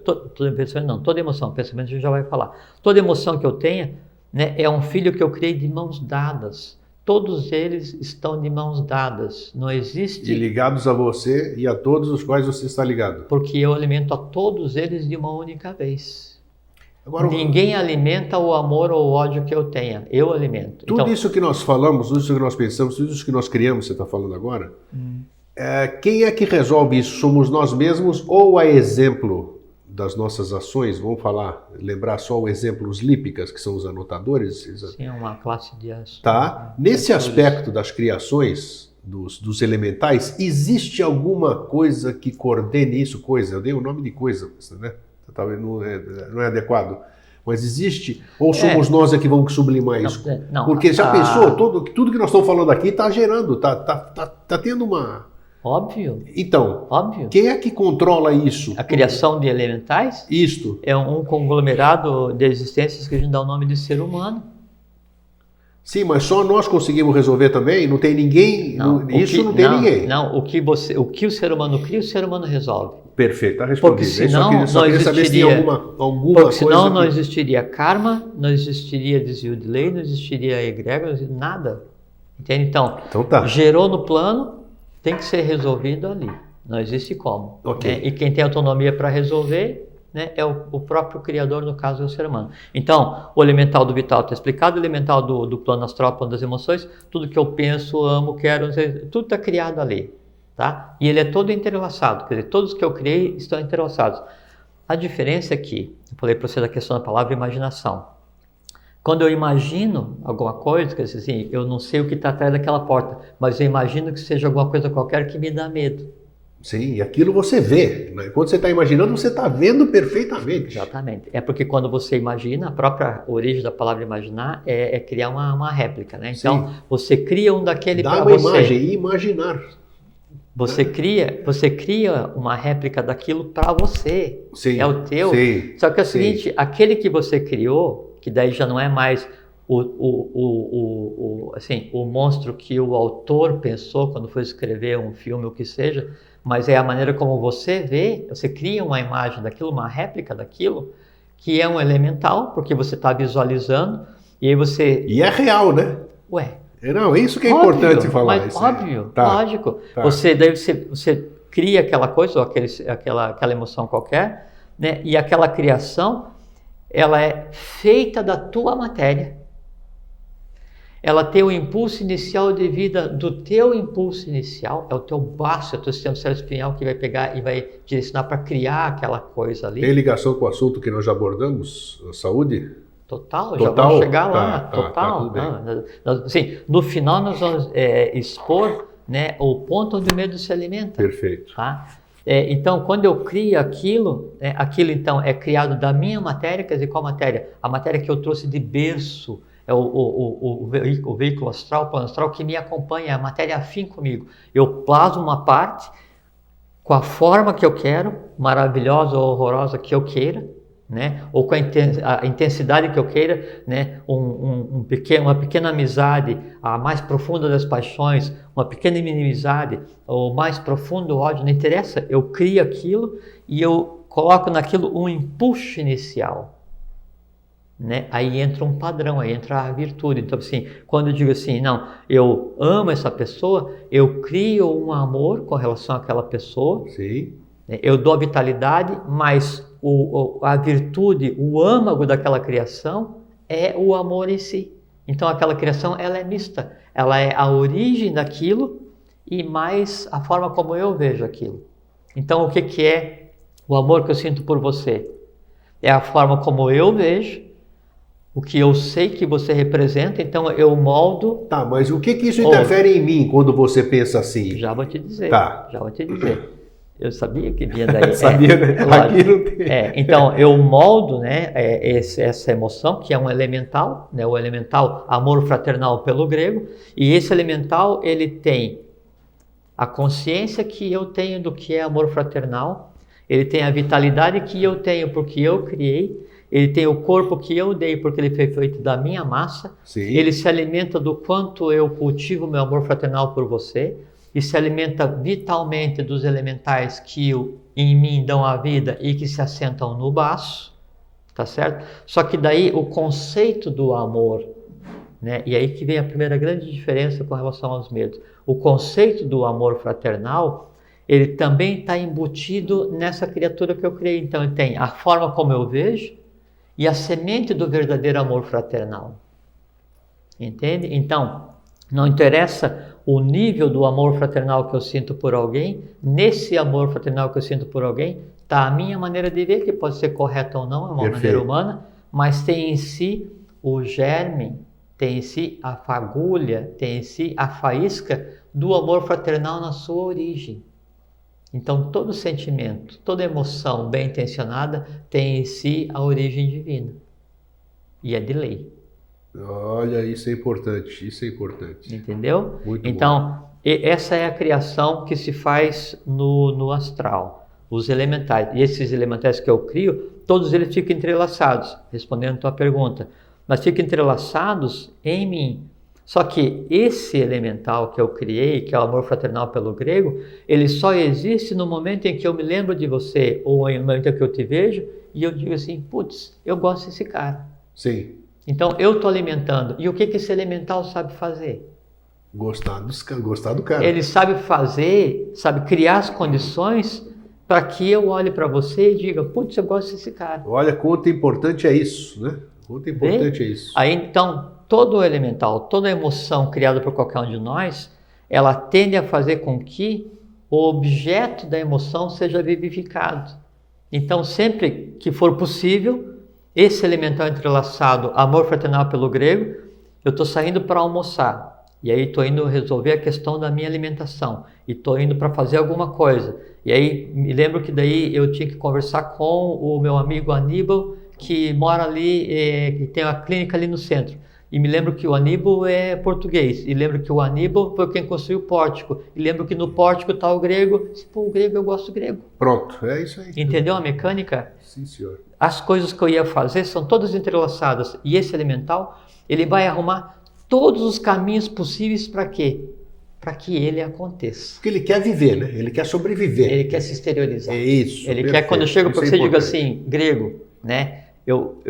emoção, pensamento a gente já vai falar. Toda emoção que eu tenha, né, é um filho que eu criei de mãos dadas. Todos eles estão de mãos dadas. Não existe... E ligados a você e a todos os quais você está ligado. Porque eu alimento a todos eles de uma única vez. Agora, ninguém alimenta o amor ou o ódio que eu tenha. Eu alimento. Tudo então, isso que nós falamos, tudo isso que nós pensamos, tudo isso que nós criamos, você está falando agora, quem é que resolve isso? Somos nós mesmos ou a exemplo das nossas ações? Vamos lembrar só o exemplo, os lípicas, que são os anotadores? Sim, uma classe de ações. Tá? Nesse aspecto das criações, dos elementais, existe alguma coisa que coordene isso? Eu dei o nome de coisa, né? Talvez não é adequado, mas existe? Ou somos nós que vamos sublimar isso? Não, porque já pensou, tudo que nós estamos falando aqui está gerando, está tendo uma... Óbvio. Então, óbvio. Quem é que controla isso? A criação de elementais? Isto. É um conglomerado de existências que a gente dá o nome de ser humano. Sim, mas só nós conseguimos resolver também? Não tem ninguém? Não tem ninguém. Não, o que o ser humano cria, o ser humano resolve. Perfeito, está respondido. Porque senão só queria saber se tem alguma porque senão coisa não existiria karma, não existiria desvio de lei, não existiria egrégora, nada. Entende? Então tá. Gerou no plano, tem que ser resolvido ali. Não existe como. Okay. Né? E quem tem autonomia para resolver, né, é o próprio Criador, no caso é o ser humano. Então, o elemental do vital está explicado, o elemental do plano astral, plano das emoções, tudo que eu penso, amo, quero, tudo está criado ali. Tá? E ele é todo entrelaçado, quer dizer, todos que eu criei estão entrelaçados. A diferença é que, eu falei para você da questão da palavra imaginação. Quando eu imagino alguma coisa, quer dizer assim, eu não sei o que está atrás daquela porta, mas eu imagino que seja alguma coisa qualquer que me dá medo. Sim, e aquilo você vê. Né? Quando você está imaginando, você está vendo perfeitamente. Exatamente. É porque quando você imagina, a própria origem da palavra imaginar é criar uma réplica, né? Então, sim. Você cria um daquele para você. Dá uma imagem e imaginar. Você cria uma réplica daquilo para você. Sim, é o teu. Sim, só que é o seguinte, aquele que você criou, que daí já não é mais o monstro que o autor pensou quando foi escrever um filme, o que seja, mas é a maneira como você vê, você cria uma imagem daquilo, uma réplica daquilo, que é um elemental, porque você está visualizando, e aí você... E é real, né? Ué... Não, é isso que é importante falar. Mas, óbvio, lógico. Tá. Você cria aquela coisa, ou aquela emoção qualquer, né? E aquela criação, ela é feita da tua matéria. Ela tem o impulso inicial de vida do teu impulso inicial, é o teu baço, é o teu sistema espinhal que vai pegar e vai direcionar para criar aquela coisa ali. Tem ligação com o assunto que nós já abordamos, a saúde? Total, já vamos chegar lá, total. Assim, no final nós vamos expor, né, o ponto onde o medo se alimenta. Perfeito. Tá? Então, quando eu crio aquilo, aquilo então é criado da minha matéria, quer dizer, qual matéria? A matéria que eu trouxe de berço, é o veículo astral, o plano astral que me acompanha, a matéria afim comigo. Eu plasmo uma parte com a forma que eu quero, maravilhosa ou horrorosa que eu queira, né? Ou com a intensidade que eu queira, né? Uma pequena amizade, a mais profunda das paixões, uma pequena inimizade, o mais profundo ódio, não interessa, eu crio aquilo e eu coloco naquilo um impulso inicial, né? Aí entra um padrão, aí entra a virtude. Então assim, quando eu digo assim, não, eu amo essa pessoa, eu crio um amor com relação àquela pessoa. Sim. Eu dou a vitalidade, mas a virtude, o âmago daquela criação é o amor em si. Então aquela criação ela é mista, ela é a origem daquilo e mais a forma como eu vejo aquilo. Então o que é o amor que eu sinto por você? É a forma como eu vejo o que eu sei que você representa, então eu moldo. Tá, mas o que isso interfere em mim quando você pensa assim? Já vou te dizer. Tá. Já vou te dizer. Eu sabia que vinha daí. Sabia, né? Aqui não tem. Então, eu moldo, né, essa emoção, que é um elemental, né, o elemental amor fraternal pelo grego, e esse elemental, ele tem a consciência que eu tenho do que é amor fraternal, ele tem a vitalidade que eu tenho porque eu criei, ele tem o corpo que eu dei porque ele foi feito da minha massa, Sim. Ele se alimenta do quanto eu cultivo meu amor fraternal por você, e se alimenta vitalmente dos elementais que em mim dão a vida e que se assentam no baço, tá certo? Só que daí o conceito do amor, né? E aí que vem a primeira grande diferença com relação aos medos. O conceito do amor fraternal, ele também está embutido nessa criatura que eu criei. Então ele tem a forma como eu vejo e a semente do verdadeiro amor fraternal. Entende? Então, não interessa o nível do amor fraternal que eu sinto por alguém, nesse amor fraternal que eu sinto por alguém, está a minha maneira de ver, que pode ser correta ou não, é uma maneira humana, mas tem em si o germe, tem em si a fagulha, tem em si a faísca do amor fraternal na sua origem. Então, todo sentimento, toda emoção bem intencionada tem em si a origem divina. E é de lei. Olha, isso é importante, isso é importante. Entendeu? Muito então, bom. Essa é a criação que se faz no astral. Os elementais. E esses elementais que eu crio, todos eles ficam entrelaçados, respondendo a tua pergunta. Mas ficam entrelaçados em mim. Só que esse elemental que eu criei, que é o amor fraternal pelo grego, ele só existe no momento em que eu me lembro de você, ou no momento em que eu te vejo, e eu digo assim, putz, eu gosto desse cara. Sim. Então, eu estou alimentando. E o que esse elemental sabe fazer? Gostar do cara. Ele sabe fazer, sabe criar as condições para que eu olhe para você e diga, putz, eu gosto desse cara. Olha, quanto importante é isso, né? Quanto importante é isso. Aí, então, todo o elemental, toda emoção criada por qualquer um de nós, ela tende a fazer com que o objeto da emoção seja vivificado. Então, sempre que for possível, esse elemental entrelaçado, amor fraternal pelo grego, eu estou saindo para almoçar. E aí estou indo resolver a questão da minha alimentação. E estou indo para fazer alguma coisa. E aí me lembro que daí eu tinha que conversar com o meu amigo Aníbal, que mora ali, que tem uma clínica ali no centro. E me lembro que o Aníbal é português. E lembro que o Aníbal foi quem construiu o pórtico. E lembro que no pórtico está o grego. Pô, o grego, eu gosto do grego. Pronto, é isso aí. Entendeu a mecânica? Sim, senhor. As coisas que eu ia fazer são todas entrelaçadas. E esse elemental, ele vai arrumar todos os caminhos possíveis para quê? Para que ele aconteça. Porque ele quer viver, né? Ele quer sobreviver. Ele quer se exteriorizar. É isso. Ele quer, quando eu chego para você e digo assim, grego, né? Eu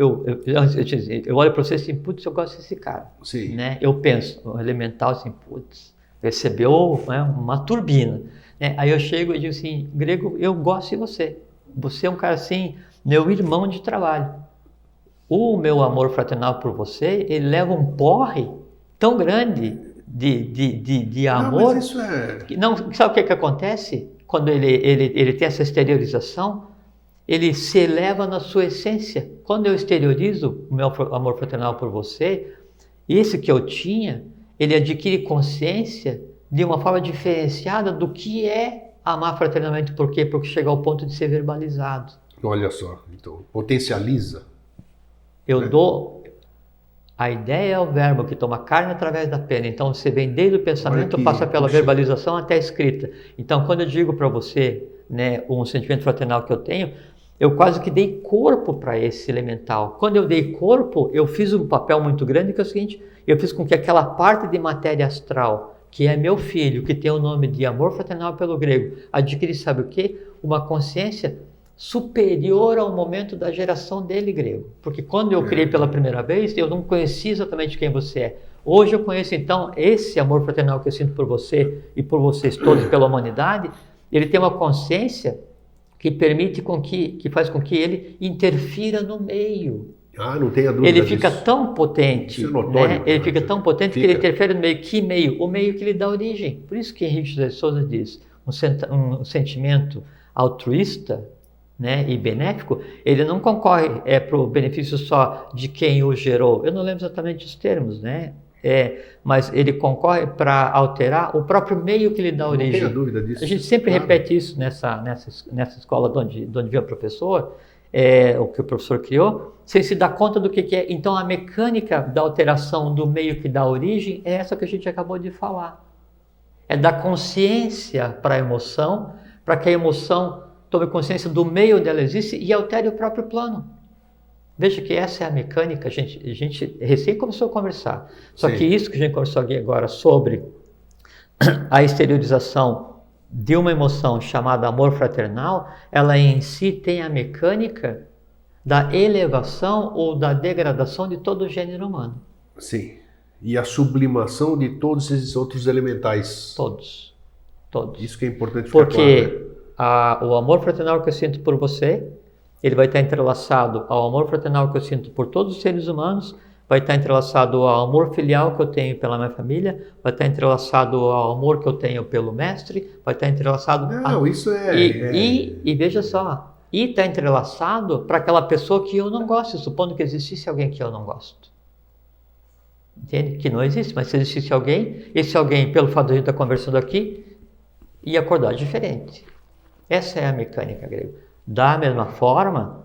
olho para você assim, putz, eu gosto desse cara. Sim. Né? Eu penso, o elemental assim, putz, recebeu, né, uma turbina. Né? Aí eu chego e digo assim, grego, eu gosto de você. Você é um cara assim, meu irmão de trabalho. O meu amor fraternal por você, ele leva um porre tão grande de amor. Não, mas isso é... Não, sabe o que acontece? Quando ele tem essa exteriorização, ele se eleva na sua essência. Quando eu exteriorizo o meu amor fraternal por você, esse que eu tinha, ele adquire consciência de uma forma diferenciada do que é amar fraternalmente. Por quê? Porque chega ao ponto de ser verbalizado. Olha só, então, potencializa. Eu dou... A ideia é o verbo que toma carne através da pena. Então, você vem desde o pensamento, passa pela verbalização até a escrita. Então, quando eu digo para você, né, um sentimento fraternal que eu tenho, eu quase que dei corpo para esse elemental. Quando eu dei corpo, eu fiz um papel muito grande, que é o seguinte, eu fiz com que aquela parte de matéria astral, que é meu filho, que tem o nome de amor fraternal pelo grego, adquire, sabe o quê? Uma consciência superior ao momento da geração dele, grego. Porque quando eu criei pela primeira vez, eu não conhecia exatamente quem você é. Hoje eu conheço, então, esse amor fraternal que eu sinto por você e por vocês todos, pela humanidade, ele tem uma consciência que permite que faz com que ele interfira no meio. Ah, não tenha dúvida Ele fica disso. tão potente, Isso é notório, né? Ele fica tão potente que ele interfere no meio. Que meio? O meio que lhe dá origem. Por isso que Henrique José de Souza diz, um sentimento altruísta, né, e benéfico, ele não concorre para o benefício só de quem o gerou. Eu não lembro exatamente os termos, né? Mas ele concorre para alterar o próprio meio que lhe dá origem. Não tenho dúvida disso. A gente sempre repete isso nessa escola de onde vem o professor, o que o professor criou, sem se dar conta do que é. Então, a mecânica da alteração do meio que dá origem é essa que a gente acabou de falar. É dar consciência para a emoção, para que a emoção tome consciência do meio onde ela existe e altere o próprio plano. Veja que essa é a mecânica, a gente recém começou a conversar. Só Sim. que isso que a gente conversou aqui agora sobre a exteriorização de uma emoção chamada amor fraternal, ela em si tem a mecânica da elevação ou da degradação de todo o gênero humano. Sim. E a sublimação de todos esses outros elementais. Todos. Isso que é importante ficar claro, né? Porque o amor fraternal que eu sinto por você, ele vai estar entrelaçado ao amor fraternal que eu sinto por todos os seres humanos, vai estar entrelaçado ao amor filial que eu tenho pela minha família, vai estar entrelaçado ao amor que eu tenho pelo mestre, vai estar entrelaçado... Isso E veja só, e está entrelaçado para aquela pessoa que eu não gosto, supondo que existisse alguém que eu não gosto. Entende? Que não existe, mas se existisse alguém, esse alguém, pelo fato de a gente estar conversando aqui, ia acordar diferente. Essa é a mecânica grega. Da mesma forma,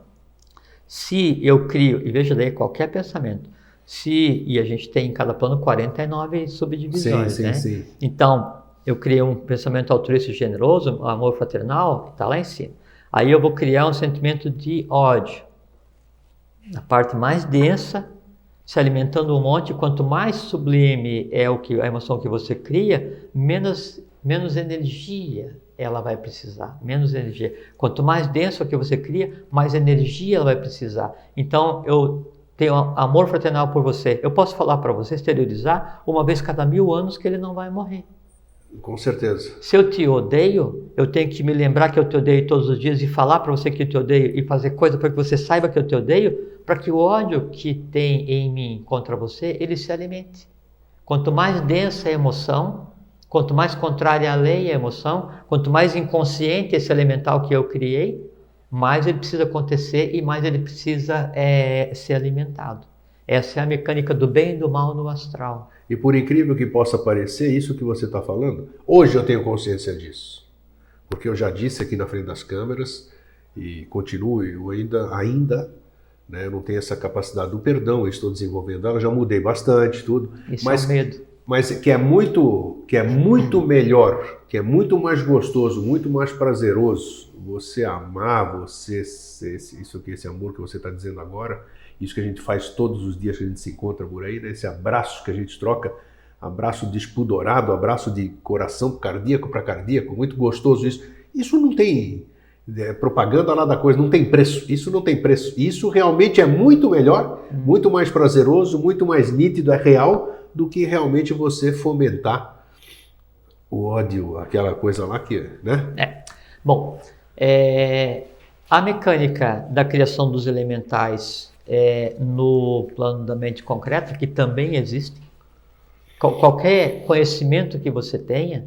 se eu crio, e veja daí qualquer pensamento, e a gente tem em cada plano 49 subdivisões, né? Sim. Então, eu criei um pensamento altruísta e generoso, um amor fraternal, que está lá em cima. Aí eu vou criar um sentimento de ódio. A parte mais densa, se alimentando um monte, quanto mais sublime é a emoção que você cria, menos energia ela vai precisar, menos energia. Quanto mais denso é o que você cria, mais energia ela vai precisar. Então, eu tenho amor fraternal por você. Eu posso falar para você, exteriorizar, uma vez cada 1000 anos que ele não vai morrer. Com certeza. Se eu te odeio, eu tenho que me lembrar que eu te odeio todos os dias e falar para você que eu te odeio e fazer coisa para que você saiba que eu te odeio, para que o ódio que tem em mim contra você, ele se alimente. Quanto mais densa a emoção, quanto mais contrária à lei a emoção, quanto mais inconsciente esse elemental que eu criei, mais ele precisa acontecer e mais ele precisa ser alimentado. Essa é a mecânica do bem e do mal no astral. E por incrível que possa parecer, isso que você está falando, hoje eu tenho consciência disso. Porque eu já disse aqui na frente das câmeras, e continuo, eu ainda né, eu não tenho essa capacidade do perdão, eu estou desenvolvendo ela, já mudei bastante, tudo. Isso é o medo. Mas que é muito melhor, que é muito mais gostoso, muito mais prazeroso você amar, esse amor que você está dizendo agora, isso que a gente faz todos os dias que a gente se encontra por aí, né? Esse abraço que a gente troca, abraço despudorado, abraço de coração cardíaco para cardíaco, muito gostoso isso. Isso não tem propaganda lá da coisa, não tem preço, isso não tem preço. Isso realmente é muito melhor, muito mais prazeroso, muito mais nítido, é real, do que realmente você fomentar o ódio, aquela coisa lá que, né? Bom, a mecânica da criação dos elementais no plano da mente concreta, que também existe. Qualquer conhecimento que você tenha,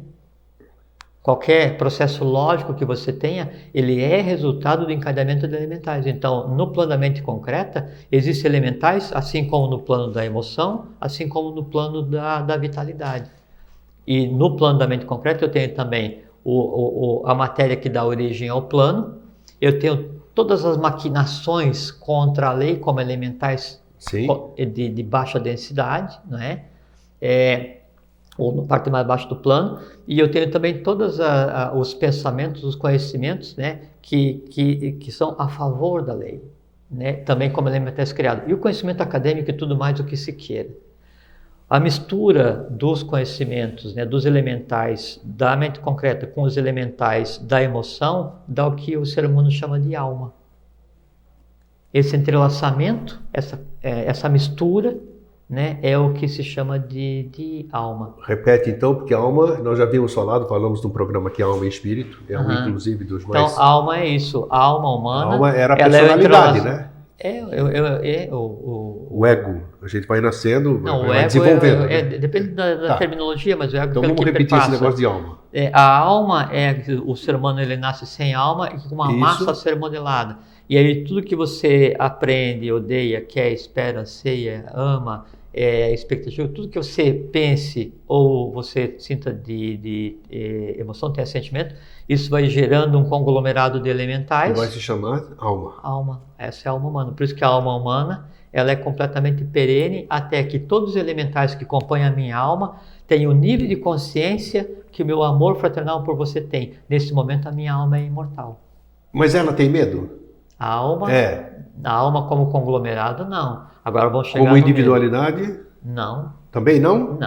qualquer processo lógico que você tenha, ele é resultado do encadeamento de elementais. Então, no plano da mente concreta, existem elementais, assim como no plano da emoção, assim como no plano da vitalidade. E no plano da mente concreta, eu tenho também a matéria que dá origem ao plano, eu tenho todas as maquinações contra a lei, como elementais de baixa densidade, não é? Ou na parte mais baixa do plano, e eu tenho também todos os pensamentos, os conhecimentos, né, que são a favor da lei, né, também como elementais criados. E o conhecimento acadêmico e tudo mais do que se queira. A mistura dos conhecimentos, né, dos elementais da mente concreta com os elementais da emoção, dá o que o ser humano chama de alma. Esse entrelaçamento, essa mistura, né, é o que se chama de alma. Repete então, porque a alma, nós já vimos falamos num programa que é alma e espírito, um inclusive dos mais... Então, a alma é isso, a alma humana... A alma era a personalidade, né? O ego, a gente vai nascendo, Não, o vai ego desenvolvendo. Né? depende da terminologia, mas o ego Então pelo vamos que repetir esse perpassa. negócio de alma. A alma o ser humano ele nasce sem alma e com uma Isso. massa a ser modelada. E aí tudo que você aprende, odeia, quer, espera, anseia, ama, expectativa, tudo que você pense ou você sinta de emoção, tenha sentimento, isso vai gerando um conglomerado de elementais. Que vai se chamar alma. Alma, essa é a alma humana. Por isso que a alma humana ela é completamente perene até que todos os elementais que compõem a minha alma tenham o nível de consciência que o meu amor fraternal por você tem. Nesse momento a minha alma é imortal. Mas ela tem medo? A alma, a alma como conglomerado, não. Agora vamos chegar como individualidade? Medo. Não. Também não?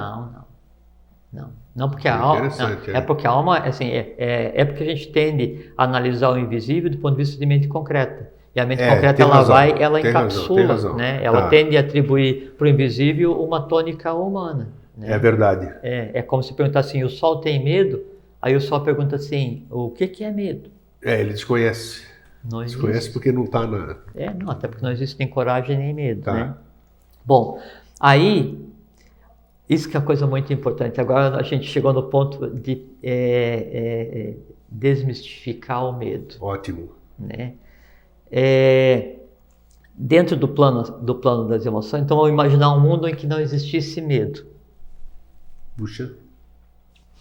Não, porque a alma é porque a alma assim é porque a gente tende a analisar o invisível do ponto de vista de mente concreta. E a mente concreta ela encapsula, né? Ela tende a atribuir para o invisível uma tônica humana. Né? É verdade. É como se perguntar assim, o sol tem medo? Aí o sol pergunta assim, o que é medo? Ele desconhece. Não existe. Desconhece porque não está na... não, até porque não existe nem coragem nem medo, né? Bom, aí, isso que é uma coisa muito importante. Agora a gente chegou no ponto de desmistificar o medo. Ótimo. Né? Dentro do plano das emoções, então vamos imaginar um mundo em que não existisse medo. Puxa.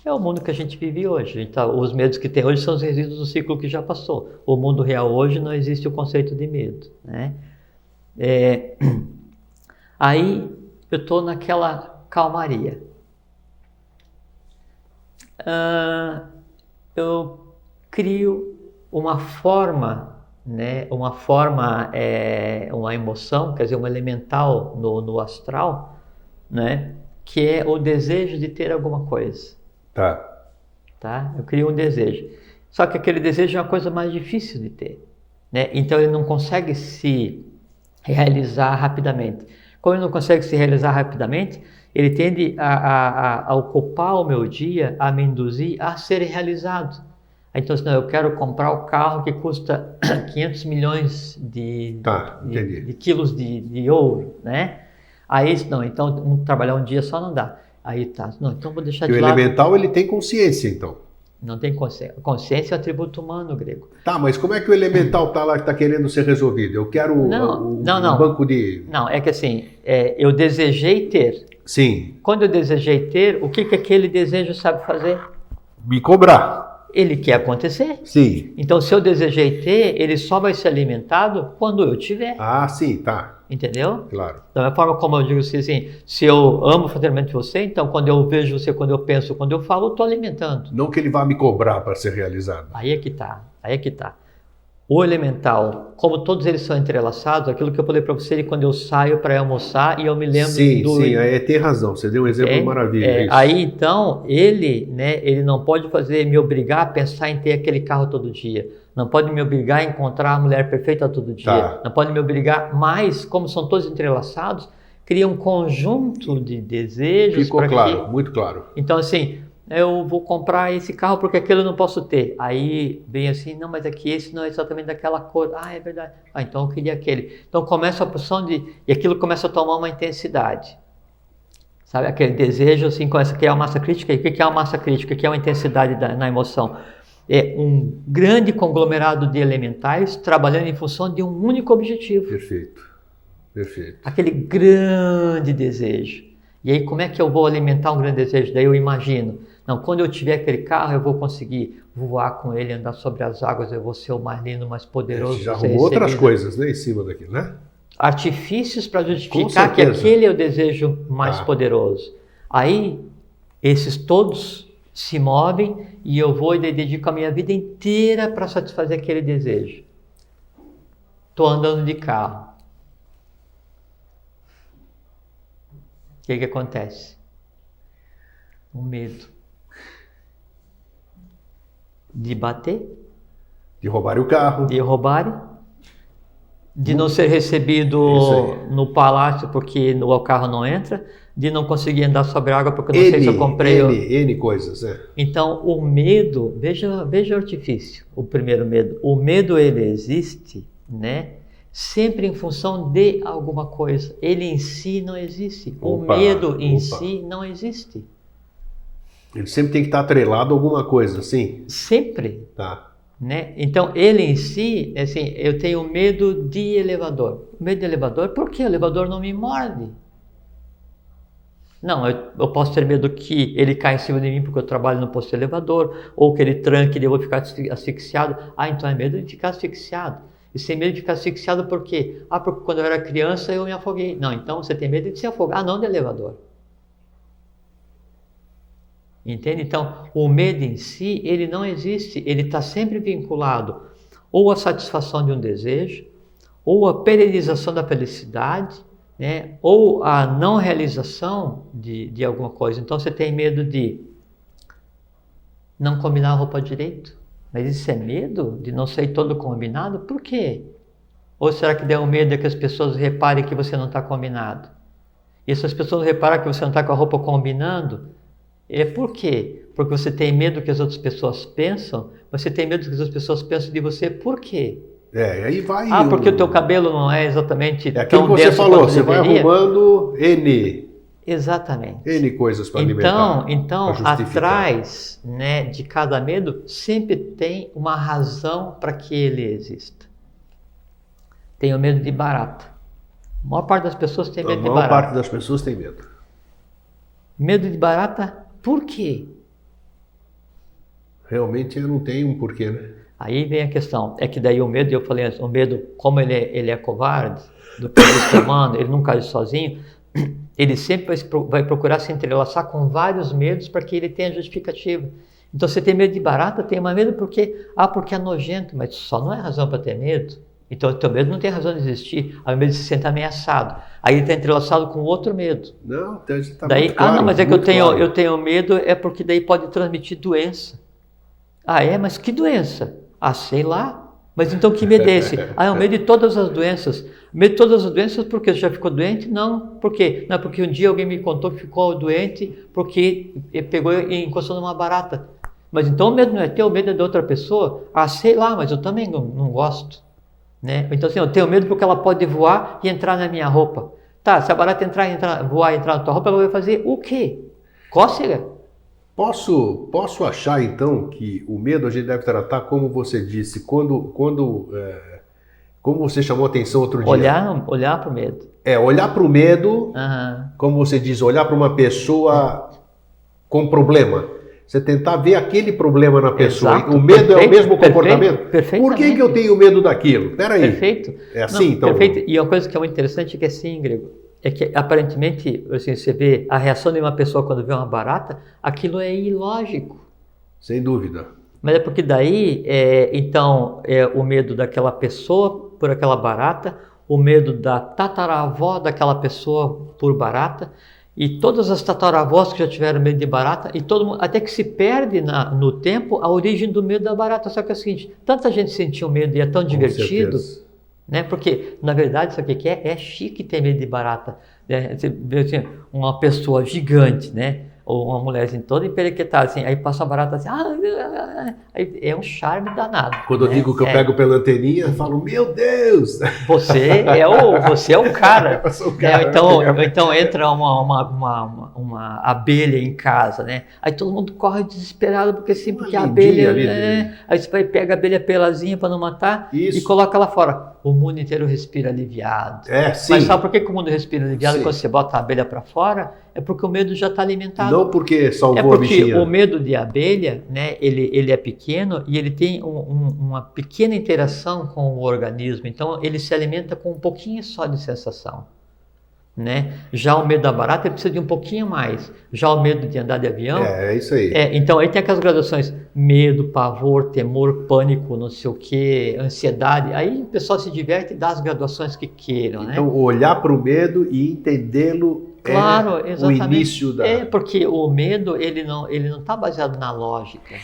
É o mundo que a gente vive hoje. Então, os medos que tem hoje são os resíduos do ciclo que já passou. O mundo real hoje não existe o conceito de medo. Né? Aí eu estou naquela calmaria. Eu crio uma forma, né? Uma emoção, quer dizer, um elemental no astral, né? Que é o desejo de ter alguma coisa. Tá? Eu crio um desejo. Só que aquele desejo é uma coisa mais difícil de ter. Né? Então ele não consegue se realizar rapidamente. Como ele não consegue se realizar rapidamente, ele tende a ocupar o meu dia, a me induzir a ser realizado. Então, assim, não, eu quero comprar o carro que custa 500 milhões de quilos de ouro, né? Aí, não, então trabalhar um dia só não dá. Aí tá, não, então vou deixar de lado. O elemental ele tem consciência, então. Não tem consciência. Consciência é atributo humano grego. Tá, mas como é que o elemental está lá que está querendo ser resolvido? Eu quero um banco de... Não, é que assim, eu desejei ter. Sim. Quando eu desejei ter, o que aquele desejo sabe fazer? Me cobrar. Ele quer acontecer. Sim. Então, se eu desejei ter, ele só vai ser alimentado quando eu tiver. Ah, sim, tá. Entendeu? Claro. Da mesma forma como eu digo assim, se eu amo fraternalmente você, então quando eu vejo você, quando eu penso, quando eu falo, eu estou alimentando. Não que ele vá me cobrar para ser realizado. Aí é que tá. O elemental, como todos eles são entrelaçados, aquilo que eu falei para você, quando eu saio para almoçar e eu me lembro do... Sim, tem razão, você deu um exemplo maravilhoso. Aí então, ele não pode me obrigar a pensar em ter aquele carro todo dia. Não pode me obrigar a encontrar a mulher perfeita todo dia. Tá. Não pode me obrigar, mas como são todos entrelaçados, cria um conjunto de desejos. Ficou claro, muito claro. Então assim, eu vou comprar esse carro porque aquele eu não posso ter. Aí vem assim, não, mas aqui esse não é exatamente daquela cor. Ah, é verdade. Ah, então eu queria aquele. Então começa a opção e aquilo começa a tomar uma intensidade. Sabe, aquele desejo assim, começa a criar uma massa crítica. E o que é uma massa crítica? O que é uma intensidade na emoção? É um grande conglomerado de elementais trabalhando em função de um único objetivo. Perfeito. Aquele grande desejo. E aí como é que eu vou alimentar um grande desejo? Daí eu imagino, não, quando eu tiver aquele carro eu vou conseguir voar com ele, andar sobre as águas, eu vou ser o mais lindo, mais poderoso. Já arrumou outras coisas, né, em cima daquilo, né? Artifícios para justificar que aquele é o desejo mais poderoso. Aí esses todos se movem e eu vou e dedico a minha vida inteira para satisfazer aquele desejo. Estou andando de carro. O que acontece? O medo de bater, de roubarem o carro, de não ser recebido no palácio porque o carro não entra, de não conseguir andar sobre a água porque eu não sei se eu comprei. N coisas, né? Então, o medo, veja o artifício, o primeiro medo. O medo, ele existe, né? sempre em função de alguma coisa. Ele em si não existe. Opa, o medo em opa. si não existe. Ele sempre tem que estar atrelado a alguma coisa, assim? Sempre. Tá. Né? Então, ele em si, assim, eu tenho medo de elevador. Medo de elevador, por que o elevador não me morde? Não, eu posso ter medo que ele caia em cima de mim porque eu trabalho no posto de elevador, ou que ele tranque e eu vou ficar asfixiado. Ah, então é medo de ficar asfixiado. E sem medo de ficar asfixiado por quê? Ah, porque quando eu era criança eu me afoguei. Não, então você tem medo de se afogar. Ah, não de elevador. Entende? Então, o medo em si, ele não existe. Ele está sempre vinculado ou à satisfação de um desejo, ou à perenização da felicidade, né? Ou à não realização de alguma coisa. Então, você tem medo de não combinar a roupa direito. Mas isso é medo de não sair todo combinado? Por quê? Ou será que deu medo de que as pessoas reparem que você não está combinado? E se as pessoas reparam que você não está com a roupa combinando, por quê? Porque você tem medo que as outras pessoas pensam? Você tem medo que as outras pessoas pensam de você? Por quê? Aí vai... porque o teu cabelo não é exatamente É aquilo tão que você denso falou, quanto você vai deveria? arrumando N Exatamente. coisas para alimentar. Então pra justificar. atrás, né, de cada medo, sempre tem uma razão para que ele exista. Tenho medo de barata. A maior parte das pessoas tem medo de barata. A maior parte das pessoas tem medo. Medo de barata, por quê? Realmente não tem um porquê, né? Aí vem a questão, é que daí o medo, eu falei, o medo, como ele é covarde, do que ele humano, ele nunca age sozinho, ele sempre vai procurar se entrelaçar com vários medos para que ele tenha justificativa. Então, você tem medo de barata, tem mais medo porque é nojento, mas só não é razão para ter medo. Então, o teu medo não tem razão de existir, é o medo de se sentir ameaçado. Aí ele está entrelaçado com outro medo. Não, está daí, muito claro. Não, mas é que claro. eu tenho medo, é porque daí pode transmitir doença. Mas que doença? Sei lá. Mas então que medo é esse? É o medo de todas as doenças. Medo de todas as doenças porque você já ficou doente? Não. Por quê? Não, porque um dia alguém me contou que ficou doente porque pegou e encostou numa barata. Mas então o medo não é teu, o medo é de outra pessoa? Sei lá, mas eu também não gosto. Né? Então assim, eu tenho medo porque ela pode voar e entrar na minha roupa. Tá, se a barata voar e entrar na tua roupa, ela vai fazer o quê? Cócega? Posso achar, então, que o medo a gente deve tratar, como você disse, como você chamou a atenção outro dia. Olhar para o medo. Olhar para o medo, como você diz, olhar para uma pessoa com problema. Você tentar ver aquele problema na pessoa. Exato, o medo é o mesmo comportamento? Perfeitamente. Por que eu tenho medo daquilo? Peraí. Perfeito. É assim, então? Perfeito. E uma coisa que é muito interessante é que assim, Grego, é que aparentemente, assim, você vê a reação de uma pessoa quando vê uma barata, aquilo é ilógico. Sem dúvida. Mas é porque daí, então, o medo daquela pessoa por aquela barata, o medo da tataravó daquela pessoa por barata, e todas as tataravós que já tiveram medo de barata, e todo mundo, até que se perde no tempo a origem do medo da barata. Só que é o seguinte, tanta gente sentiu medo e é tão divertido, né? Porque, na verdade, sabe o que é? É chique ter medo de barata. Né? Você vê assim, uma pessoa gigante, né? Ou uma mulher assim, toda emperequetada, assim, aí passa uma barata assim, aí é um charme danado. Quando eu digo que eu pego pela anteninha, eu falo, meu Deus! Você é o cara. Eu sou o cara. Então entra uma abelha em casa, né? Aí todo mundo corre desesperado, porque a abelha... Aí você pega a abelha pelazinha para não matar e coloca ela fora. O mundo inteiro respira aliviado. Sim. Mas sabe por que o mundo respira aliviado quando você bota a abelha para fora? É porque o medo já está alimentado. Não porque salvou a bichinha. É porque o medo de abelha, né, ele é pequeno e ele tem uma pequena interação com o organismo. Então, ele se alimenta com um pouquinho só de sensação. Né? Já o medo da barata ele precisa de um pouquinho mais. Já o medo de andar de avião... É isso aí. Então, aí tem aquelas graduações. Medo, pavor, temor, pânico, não sei o quê, ansiedade. Aí o pessoal se diverte e dá as graduações que queiram. Então, olhar para o medo e entendê-lo exatamente. O início da... porque o medo ele não está baseado na lógica.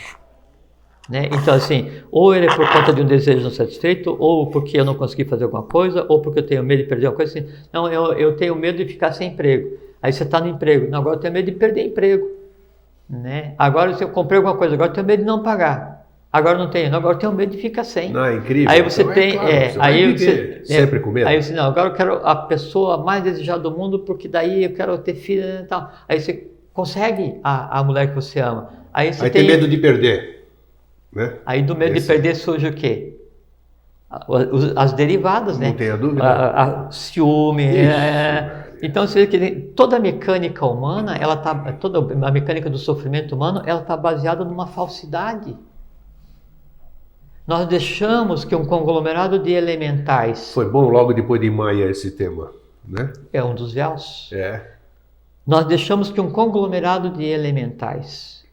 Né? Então, assim, ou ele é por conta de um desejo não satisfeito, ou porque eu não consegui fazer alguma coisa, ou porque eu tenho medo de perder uma coisa. Assim, não, eu tenho medo de ficar sem emprego. Aí você está no emprego. Agora eu tenho medo de perder emprego. Né? Agora, se eu comprei alguma coisa, agora eu tenho medo de não pagar. Agora não tenho, agora eu tenho medo de ficar sem. Não, é incrível. Aí você então, tem, claro, você vai aí viver você, sempre com medo. Aí você, não, agora eu quero a pessoa mais desejada do mundo, porque daí eu quero ter filho e tal. Aí você consegue a mulher que você ama. Aí você tem medo de perder, né? Aí do medo de perder surge o quê? As derivadas, né? Não tenha dúvida. Ciúme. Então você vê que toda a mecânica humana, toda a mecânica do sofrimento humano, ela está baseada numa falsidade. Nós deixamos que um conglomerado de elementais... Foi bom logo depois de Maia esse tema, né? É um dos véus. É. Nós deixamos que um conglomerado de elementais,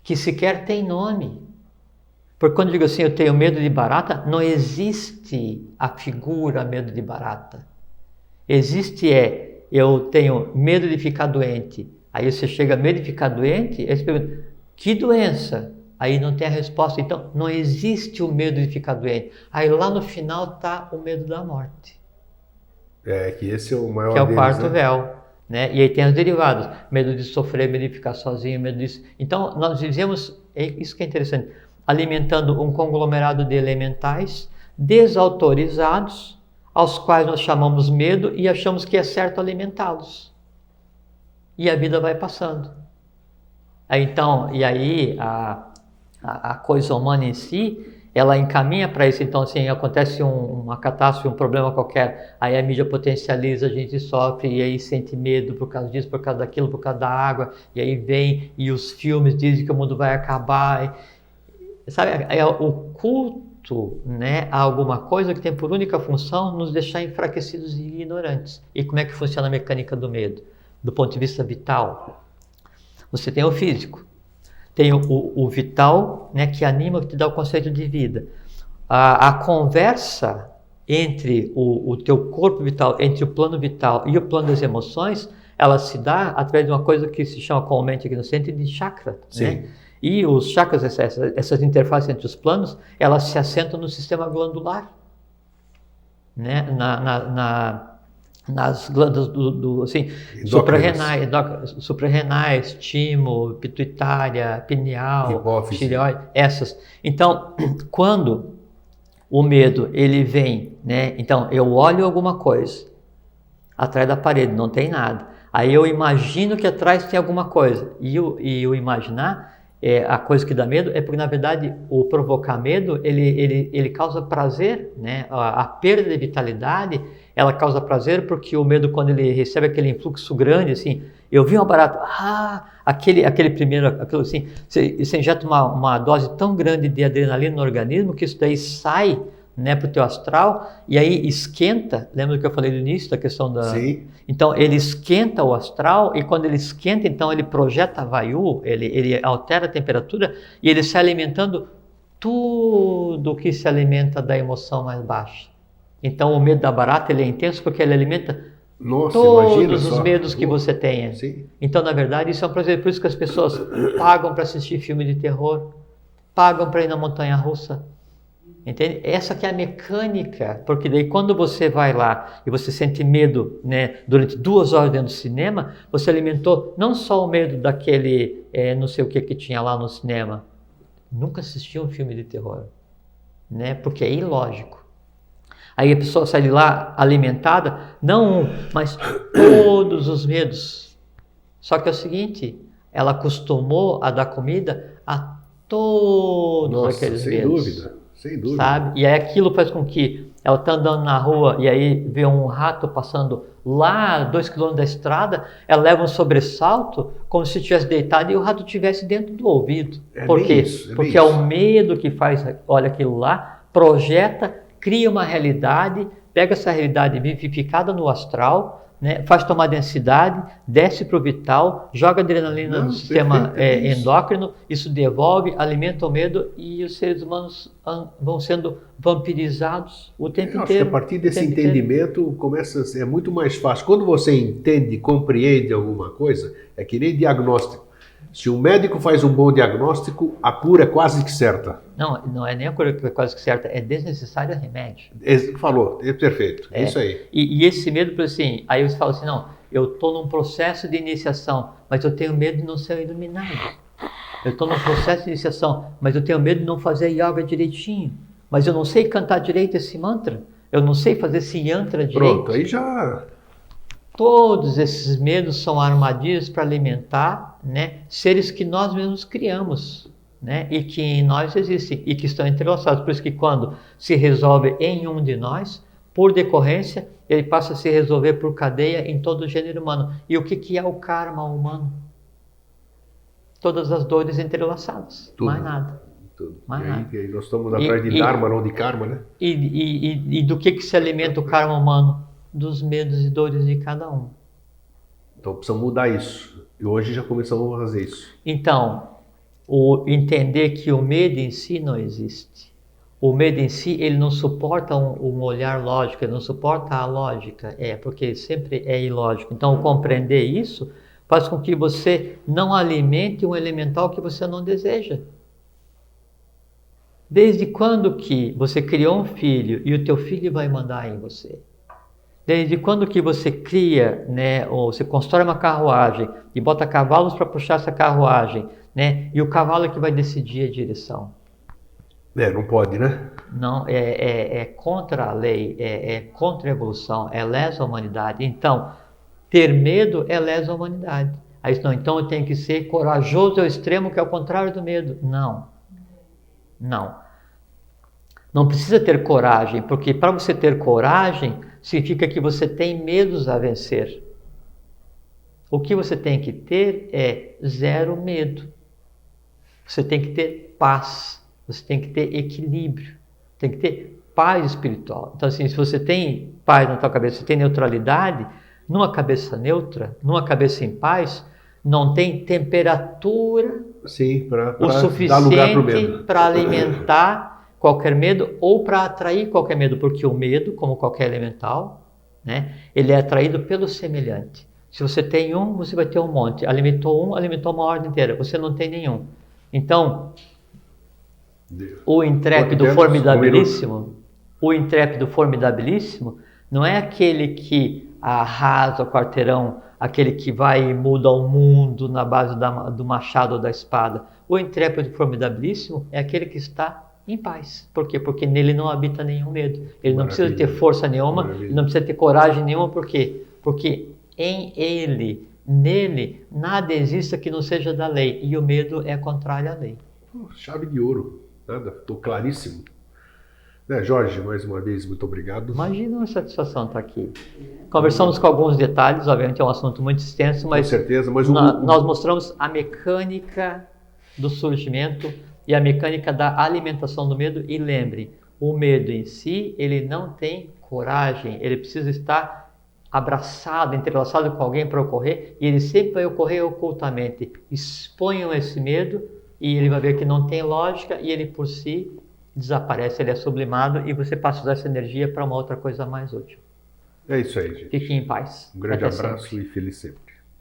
que sequer tem nome... Porque quando eu digo assim, eu tenho medo de barata, não existe a figura medo de barata. Existe eu tenho medo de ficar doente. Aí você chega, medo de ficar doente, aí você pergunta, que doença? Aí não tem a resposta. Então, não existe o medo de ficar doente. Aí lá no final está o medo da morte. Que esse é o maior que é o deles, quarto né? véu. Né? E aí tem as derivadas. Medo de sofrer, medo de ficar sozinho, medo disso. Então, nós dizemos, isso que é interessante, alimentando um conglomerado de elementais desautorizados, aos quais nós chamamos medo e achamos que é certo alimentá-los. E a vida vai passando. Então, e aí a coisa humana em si, ela encaminha para isso. Então, assim, acontece uma catástrofe, um problema qualquer, aí a mídia potencializa, a gente sofre, e aí sente medo por causa disso, por causa daquilo, por causa da água, e aí vem, e os filmes dizem que o mundo vai acabar. Sabe, é o culto, né, a alguma coisa que tem por única função nos deixar enfraquecidos e ignorantes. E como é que funciona a mecânica do medo? Do ponto de vista vital. Você tem o físico, tem o vital, né, que anima, que te dá o conceito de vida. A conversa entre o teu corpo vital, entre o plano vital e o plano das emoções, ela se dá através de uma coisa que se chama comumente aqui no centro de chakra. Sim. Né? E os chakras, essas interfaces entre os planos, elas se assentam no sistema glandular, né? Nas glândulas assim, suprarrenais, timo, pituitária, pineal, tireoide, essas. Então, quando o medo ele vem, né? Então eu olho alguma coisa atrás da parede, não tem nada. Aí eu imagino que atrás tem alguma coisa. E o imaginar a coisa que dá medo é porque, na verdade, o provocar medo, ele causa prazer, né? A perda de vitalidade, ela causa prazer porque o medo, quando ele recebe aquele influxo grande, assim, eu vi uma barata, aquele primeiro, aquilo assim, você injeta uma dose tão grande de adrenalina no organismo que isso daí sai, né, para o teu astral, e aí esquenta, lembra do que eu falei no início, da questão da... Sim. Então ele esquenta o astral, e quando ele esquenta, então ele projeta a vayu, ele altera a temperatura, e ele sai alimentando tudo que se alimenta da emoção mais baixa. Então o medo da barata, ele é intenso porque ele alimenta todos os medos que você tenha. Sim. Então, na verdade, isso é um prazer, por isso que as pessoas pagam para assistir filme de terror, pagam para ir na montanha-russa. Entende? Essa que é a mecânica, porque daí quando você vai lá e você sente medo, né, durante 2 horas dentro do cinema, você alimentou não só o medo daquele não sei o que tinha lá no cinema, nunca assisti um filme de terror, né, porque é ilógico. Aí a pessoa sai de lá alimentada, não mas todos os medos. Só que é o seguinte, ela acostumou a dar comida a todos aqueles medos. Sem dúvida. Sabe? E aí aquilo faz com que ela está andando na rua e aí vê um rato passando lá 2 km da estrada, ela leva um sobressalto como se estivesse deitado e o rato estivesse dentro do ouvido. Por quê? Porque é o medo que faz, olha aquilo lá, projeta, cria uma realidade, pega essa realidade vivificada no astral, né, faz tomar densidade, desce para o vital, joga adrenalina no sistema endócrino, isso devolve, alimenta o medo e os seres humanos vão sendo vampirizados o tempo inteiro. Acho que a partir desse entendimento é muito mais fácil. Quando você entende, compreende alguma coisa, é que nem diagnóstico. Se um médico faz um bom diagnóstico, a cura é quase que certa. Não é nem a cura que é quase que certa, é desnecessário remédio. Falou, é perfeito, é isso aí. E esse medo, assim, aí você fala assim, não, eu estou num processo de iniciação, mas eu tenho medo de não ser iluminado. Eu estou no processo de iniciação, mas eu tenho medo de não fazer yoga direitinho. Mas eu não sei cantar direito esse mantra. Eu não sei fazer esse yantra direito. Pronto, aí já... Todos esses medos são armadilhas para alimentar, né, seres que nós mesmos criamos, né, e que em nós existem e que estão entrelaçados. Por isso que quando se resolve em um de nós, por decorrência, ele passa a se resolver por cadeia em todo o gênero humano. E o que é o karma humano? Todas as dores entrelaçadas, Tudo. Mais nada. Tudo. Mais E nada. aí nós estamos atrás de Dharma, não de Karma, né? E do que se alimenta o karma humano? Dos medos e dores de cada um. Então precisamos mudar isso. E hoje já começamos a fazer isso. Então, entender que o medo em si não existe. O medo em si, ele não suporta um olhar lógico, ele não suporta a lógica, porque sempre é ilógico. Então, compreender isso faz com que você não alimente um elemental que você não deseja. Desde quando que você criou um filho e o teu filho vai mandar em você? Desde quando que você cria, né, ou você constrói uma carruagem e bota cavalos para puxar essa carruagem, né, e o cavalo é que vai decidir a direção? Não pode, né? Não, é contra a lei, é contra a evolução, é lesa a humanidade. Então, ter medo é lesa a humanidade. Aí, não, então eu tenho que ser corajoso ao extremo, que é o contrário do medo. Não. Não precisa ter coragem, porque para você ter coragem, significa que você tem medos a vencer. O que você tem que ter é zero medo. Você tem que ter paz, você tem que ter equilíbrio, tem que ter paz espiritual. Então, assim, se você tem paz na tua cabeça, você tem neutralidade, numa cabeça neutra, numa cabeça em paz, não tem temperatura o suficiente para alimentar qualquer medo ou para atrair qualquer medo, porque o medo, como qualquer elemental, né, ele é atraído pelo semelhante. Se você tem um, você vai ter um monte. Alimentou um, alimentou uma ordem inteira. Você não tem nenhum. Então, o intrépido formidabilíssimo não é aquele que arrasa o quarteirão, aquele que vai e muda o mundo na base do machado ou da espada. O intrépido formidabilíssimo é aquele que está em paz. Por quê? Porque nele não habita nenhum medo. Ele não precisa ter força nenhuma, ele não precisa ter coragem nenhuma. Por quê? Porque nele, nada exista que não seja da lei. E o medo é contrário à lei. Chave de ouro. Nada, estou claríssimo. Jorge, mais uma vez, muito obrigado. Imagina uma satisfação estar aqui. Conversamos com alguns detalhes, obviamente é um assunto muito extenso, mas, com certeza, mas nós mostramos a mecânica do surgimento e a mecânica da alimentação do medo. E lembre, o medo em si, ele não tem coragem, ele precisa estar abraçado, entrelaçado com alguém para ocorrer, e ele sempre vai ocorrer ocultamente. Exponham esse medo e ele vai ver que não tem lógica e ele por si desaparece, ele é sublimado e você passa a usar essa energia para uma outra coisa mais útil. É isso aí, gente. Fiquem em paz. Um grande Até abraço sempre. e feliz sempre.